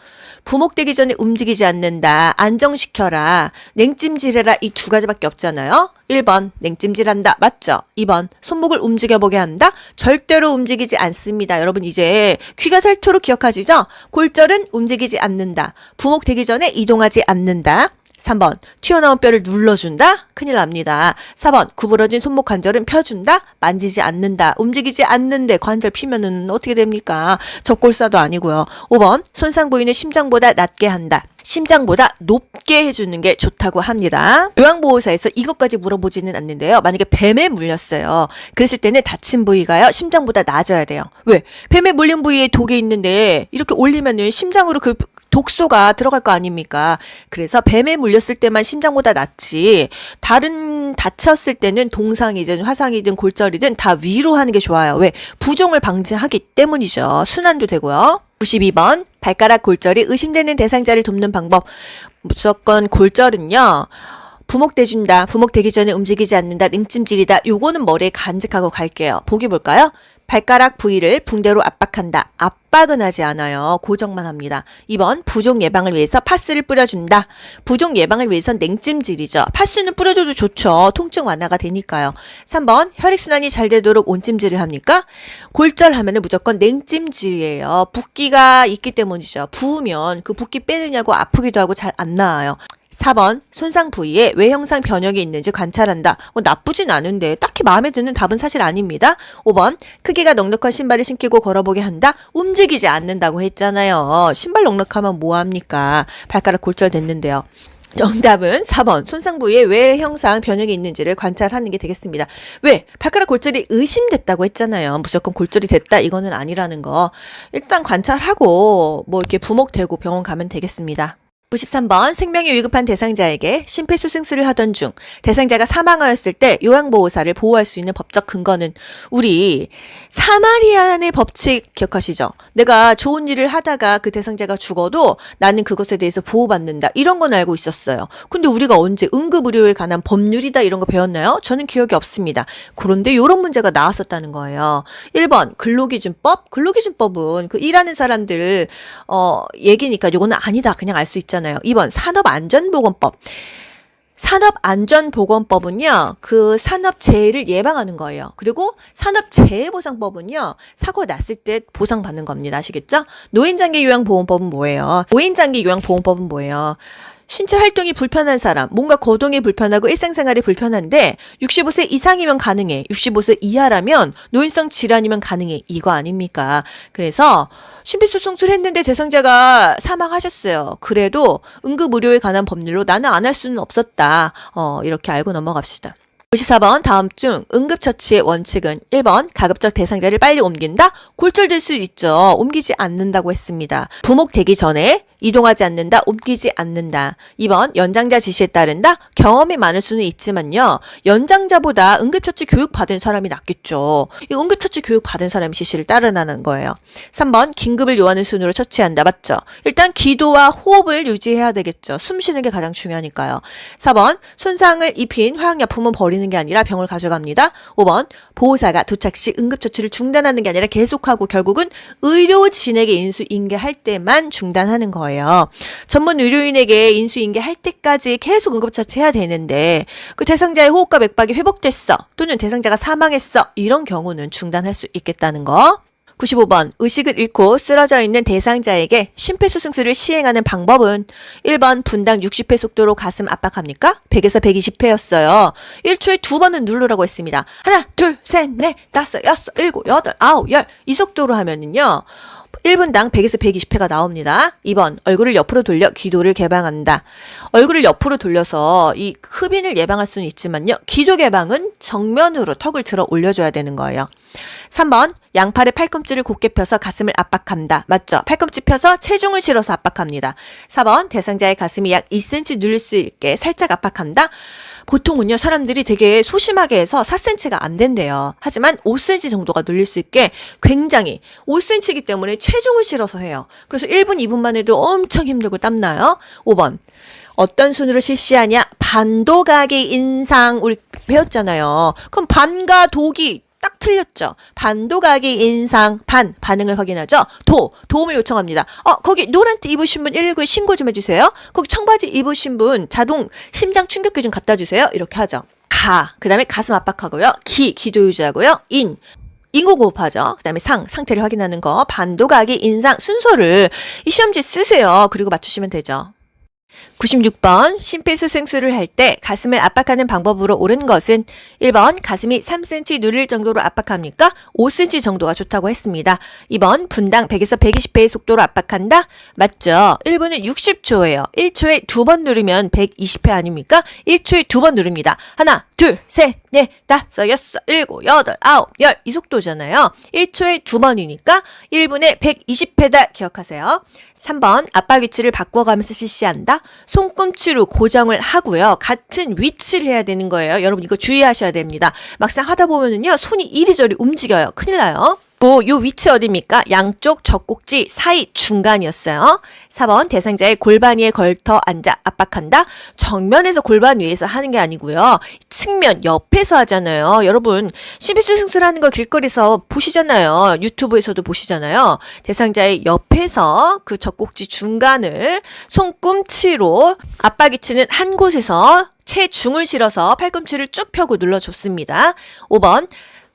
부목되기 전에 움직이지 않는다. 안정시켜라. 냉찜질해라. 이 두 가지밖에 없잖아요. 1번 냉찜질한다. 맞죠? 2번 손목을 움직여보게 한다. 절대로 움직이지 않습니다. 여러분 이제 귀가 살토록 기억하시죠? 골절은 움직이지 않는다. 부목되기 전에 이동하지 않는다. 3번 튀어나온 뼈를 눌러준다. 큰일 납니다. 4번 구부러진 손목 관절은 펴준다. 만지지 않는다. 움직이지 않는데 관절 피면은 어떻게 됩니까? 적골사도 아니고요. 5번 손상 부위는 심장보다 낮게 한다. 심장보다 높게 해주는 게 좋다고 합니다. 요양보호사에서 이것까지 물어보지는 않는데요. 만약에 뱀에 물렸어요. 그랬을 때는 다친 부위가요 심장보다 낮아야 돼요. 왜? 뱀에 물린 부위에 독이 있는데 이렇게 올리면은 심장으로 그 독소가 들어갈 거 아닙니까? 그래서 뱀에 물렸을 때만 심장보다 낮지 다른 다쳤을 때는 동상이든 화상이든 골절이든 다 위로 하는 게 좋아요. 왜? 부종을 방지하기 때문이죠. 순환도 되고요. 92번 발가락 골절이 의심되는 대상자를 돕는 방법. 무조건 골절은요. 부목대준다. 부목되기 전에 움직이지 않는다. 냉찜질이다. 요거는 머리에 간직하고 갈게요. 보기 볼까요? 발가락 부위를 붕대로 압박한다. 압박은 하지 않아요. 고정만 합니다. 2번 부종 예방을 위해서 파스를 뿌려준다. 부종 예방을 위해선 냉찜질이죠. 파스는 뿌려줘도 좋죠. 통증 완화가 되니까요. 3번 혈액순환이 잘 되도록 온찜질을 합니까? 골절하면은 무조건 냉찜질이에요. 붓기가 있기 때문이죠. 부으면 그 붓기 빼느냐고 아프기도 하고 잘 안 나아요. 4번 손상 부위에 외형상 변형이 있는지 관찰한다. 나쁘진 않은데 딱히 마음에 드는 답은 사실 아닙니다. 5번 크기가 넉넉한 신발을 신기고 걸어보게 한다. 움직이지 않는다고 했잖아요. 신발 넉넉하면 뭐합니까? 발가락 골절됐는데요. 정답은 4번 손상 부위에 외형상 변형이 있는지를 관찰하는 게 되겠습니다. 왜? 발가락 골절이 의심됐다고 했잖아요. 무조건 골절이 됐다 이거는 아니라는 거. 일단 관찰하고 뭐 이렇게 부목되고 병원 가면 되겠습니다. 93번 생명이 위급한 대상자에게 심폐소생술을 하던 중 대상자가 사망하였을 때 요양보호사를 보호할 수 있는 법적 근거는 우리 사마리안의 법칙 기억하시죠? 내가 좋은 일을 하다가 그 대상자가 죽어도 나는 그것에 대해서 보호받는다. 이런 건 알고 있었어요. 근데 우리가 언제 응급의료에 관한 법률이다 이런 거 배웠나요? 저는 기억이 없습니다. 그런데 이런 문제가 나왔었다는 거예요. 1번 근로기준법. 근로기준법은 그 일하는 사람들 얘기니까 이거는 아니다. 그냥 알 수 있잖아요. 2번 산업안전보건법. 산업안전보건법은요, 그 산업재해를 예방하는 거예요. 그리고 산업재해보상법은요, 사고 났을 때 보상받는 겁니다. 아시겠죠? 노인장기요양보험법은 뭐예요? 노인장기요양보험법은 뭐예요? 신체 활동이 불편한 사람, 뭔가 거동이 불편하고 일상생활이 불편한데 65세 이상이면 가능해. 65세 이하라면 노인성 질환이면 가능해. 이거 아닙니까? 그래서 심폐소생술 했는데 대상자가 사망하셨어요. 그래도 응급의료에 관한 법률로 나는 안 할 수는 없었다. 이렇게 알고 넘어갑시다. 54번 다음 중 응급처치의 원칙은 1번 가급적 대상자를 빨리 옮긴다. 골절될 수 있죠. 옮기지 않는다고 했습니다. 부목되기 전에 이동하지 않는다. 옮기지 않는다. 2번 연장자 지시에 따른다. 경험이 많을 수는 있지만요. 연장자보다 응급처치 교육 받은 사람이 낫겠죠. 이 응급처치 교육 받은 사람이 지시를 따르라는 거예요. 3번 긴급을 요하는 순으로 처치한다. 맞죠? 일단 기도와 호흡을 유지해야 되겠죠. 숨 쉬는 게 가장 중요하니까요. 4번 손상을 입힌 화학약품은 버리는 게 아니라 병을 가져갑니다. 5번 보호사가 도착 시 응급처치를 중단하는 게 아니라 계속하고 결국은 의료진에게 인수인계할 때만 중단하는 거예요. 전문 의료인에게 인수인계할 때까지 계속 응급처치해야 되는데 그 대상자의 호흡과 맥박이 회복됐어 또는 대상자가 사망했어 이런 경우는 중단할 수 있겠다는 거. 95번 의식을 잃고 쓰러져 있는 대상자에게 심폐소생술을 시행하는 방법은 1번 분당 60회 속도로 가슴 압박합니까? 100에서 120회였어요. 1초에 2번은 누르라고 했습니다. 하나, 둘, 셋, 넷, 다섯, 여섯, 일곱, 여덟, 아홉, 열 이 속도로 하면은요. 1분당 100에서 120회가 나옵니다. 2번 얼굴을 옆으로 돌려 기도를 개방한다. 얼굴을 옆으로 돌려서 이 흡인을 예방할 수는 있지만요. 기도 개방은 정면으로 턱을 들어 올려줘야 되는 거예요. 3번 양팔의 팔꿈치를 곧게 펴서 가슴을 압박한다. 맞죠? 팔꿈치 펴서 체중을 실어서 압박합니다. 4번 대상자의 가슴이 약 2cm 눌릴 수 있게 살짝 압박한다. 보통은요 사람들이 되게 소심하게 해서 4cm가 안 된대요. 하지만 5cm 정도가 눌릴 수 있게 굉장히 5cm이기 때문에 체중을 실어서 해요. 그래서 1분 2분만 해도 엄청 힘들고 땀나요. 5번 어떤 순으로 실시하냐? 반도가기 인상 우리 배웠잖아요. 그럼 반과 독이 딱 틀렸죠. 반도가기 인상 반응을 확인하죠. 도움을 요청합니다. 거기 노란 티 입으신 분 119에 신고 좀 해주세요. 거기 청바지 입으신 분 자동 심장 충격기 좀 갖다 주세요. 이렇게 하죠. 그 다음에 가슴 압박하고요. 기도 유지하고요. 인공호흡하죠. 그 다음에 상태를 확인하는 거. 반도가기 인상 순서를 이 시험지 쓰세요. 그리고 맞추시면 되죠. 96번 심폐소생술을 할 때 가슴을 압박하는 방법으로 옳은 것은 1번 가슴이 3cm 누릴 정도로 압박합니까? 5cm 정도가 좋다고 했습니다. 2번 분당 100에서 120회의 속도로 압박한다? 맞죠? 1분은 60초예요. 1초에 2번 누르면 120회 아닙니까? 1초에 2번 누릅니다. 하나, 둘, 셋, 넷, 다섯, 여섯, 일곱, 여덟, 아홉, 열 이 속도잖아요. 1초에 2번이니까 1분에 120회다 기억하세요. 3번 압박 위치를 바꿔가면서 실시한다. 손꿈치로 고정을 하고요. 같은 위치를 해야 되는 거예요. 여러분 이거 주의하셔야 됩니다. 막상 하다 보면은요 손이 이리저리 움직여요. 큰일 나요. 그리고 요 위치 어디입니까? 양쪽 젖꼭지 사이 중간이었어요. 4번 대상자의 골반 위에 걸터 앉아 압박한다. 정면에서 골반 위에서 하는 게 아니고요. 측면 옆에서 하잖아요. 여러분 심폐소생술 거 길거리에서 보시잖아요. 유튜브에서도 보시잖아요. 대상자의 옆에서 그 젖꼭지 중간을 손꿈치로 압박이 치는 한 곳에서 체중을 실어서 팔꿈치를 쭉 펴고 눌러줬습니다. 5번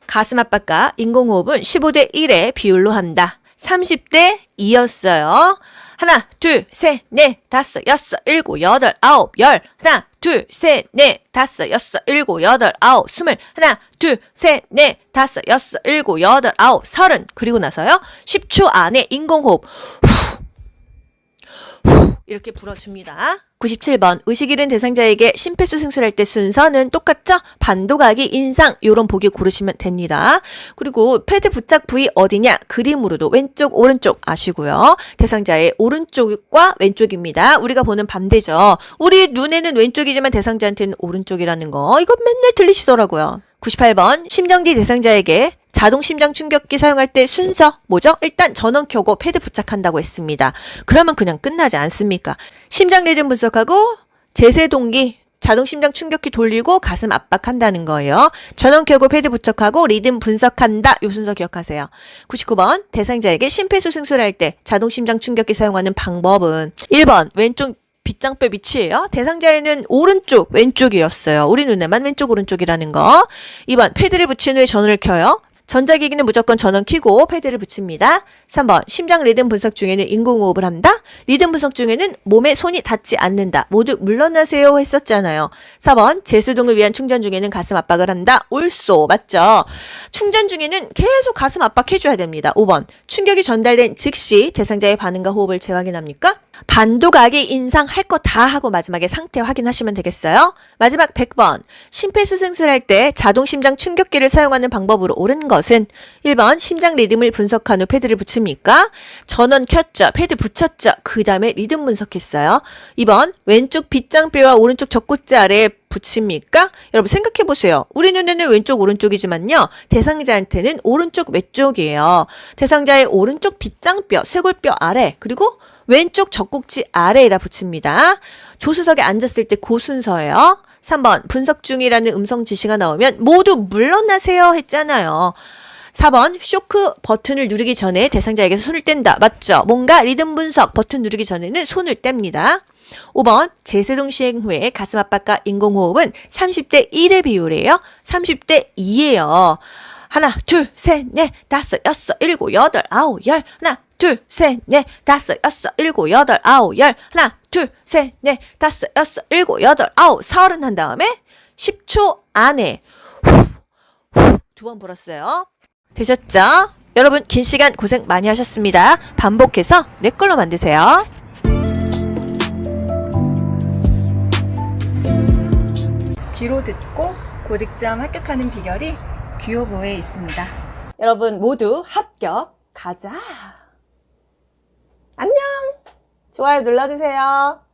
가슴 압박과 인공호흡은 15대 1의 비율로 한다. 30대 2였어요. 하나, 둘, 셋, 넷, 다섯, 여섯, 일곱, 여덟, 아홉, 열. 하나, 둘, 셋, 넷, 다섯, 여섯, 일곱, 여덟, 아홉, 스물. 하나, 둘, 셋, 넷, 다섯, 여섯, 일곱, 여덟, 아홉, 서른. 그리고 나서요. 10초 안에 인공호흡. 이렇게 불어줍니다. 97번 의식 잃은 대상자에게 심폐소생술할 때 순서는 똑같죠? 반도각이 인상 요런 보기 고르시면 됩니다. 그리고 패드 부착 부위 어디냐? 그림으로도 왼쪽 오른쪽 아시고요. 대상자의 오른쪽과 왼쪽입니다. 우리가 보는 반대죠. 우리 눈에는 왼쪽이지만 대상자한테는 오른쪽이라는 거 이거 맨날 들리시더라고요. 98번 심정지 대상자에게 자동 심장 충격기 사용할 때 순서 뭐죠? 일단 전원 켜고 패드 부착한다고 했습니다. 그러면 그냥 끝나지 않습니까? 심장 리듬 분석하고 제세 동기 자동 심장 충격기 돌리고 가슴 압박한다는 거예요. 전원 켜고 패드 부착하고 리듬 분석한다. 요 순서 기억하세요. 99번 대상자에게 심폐소생술할 때 자동 심장 충격기 사용하는 방법은 1번 왼쪽 빗장뼈 위치예요. 대상자에는 오른쪽, 왼쪽이었어요. 우리 눈에만 왼쪽, 오른쪽이라는 거. 2번 패드를 붙인 후에 전원을 켜요. 전자기기는 무조건 전원 켜고 패드를 붙입니다. 3번 심장 리듬 분석 중에는 인공호흡을 한다. 리듬 분석 중에는 몸에 손이 닿지 않는다. 모두 물러나세요 했었잖아요. 4번 제수동을 위한 충전 중에는 가슴 압박을 한다. 옳소 맞죠? 충전 중에는 계속 가슴 압박해줘야 됩니다. 5번 충격이 전달된 즉시 대상자의 반응과 호흡을 재확인합니까? 반도각이 인상할 거 다 하고 마지막에 상태 확인하시면 되겠어요. 마지막 100번 심폐소생술할 때 자동 심장 충격기를 사용하는 방법으로 옳은 것은 1번 심장 리듬을 분석한 후 패드를 붙입니까? 전원 켰죠. 패드 붙였죠. 그 다음에 리듬 분석했어요. 2번 왼쪽 빗장뼈와 오른쪽 젖꼭지 아래에 붙입니까? 여러분 생각해보세요. 우리 눈에는 왼쪽 오른쪽이지만요. 대상자한테는 오른쪽 왼쪽이에요. 대상자의 오른쪽 빗장뼈, 쇄골뼈 아래 그리고 왼쪽 젖꼭지 아래에다 붙입니다. 조수석에 앉았을 때 그 순서예요. 3번 분석 중이라는 음성 지시가 나오면 모두 물러나세요 했잖아요. 4번 쇼크 버튼을 누르기 전에 대상자에게서 손을 뗀다. 맞죠? 뭔가 리듬 분석 버튼 누르기 전에는 손을 뗍니다. 5번 제세동 시행 후에 가슴 압박과 인공호흡은 30대 1의 비율이에요. 30대 2예요. 하나, 둘, 셋, 넷, 다섯, 여섯, 일곱, 여덟, 아홉, 열. 하나, 둘, 셋, 넷, 다섯, 여섯, 일곱, 여덟, 아홉, 열. 하나, 둘, 셋, 넷, 다섯, 여섯, 일곱, 여덟, 아홉, 서른 한 다음에 10초 안에 두 번 불었어요. 되셨죠? 여러분 긴 시간 고생 많이 하셨습니다. 반복해서 내 걸로 만드세요. 귀로 듣고 고득점 합격하는 비결이 귀요보에 있습니다. 여러분 모두 합격 가자. 안녕. 좋아요 눌러주세요.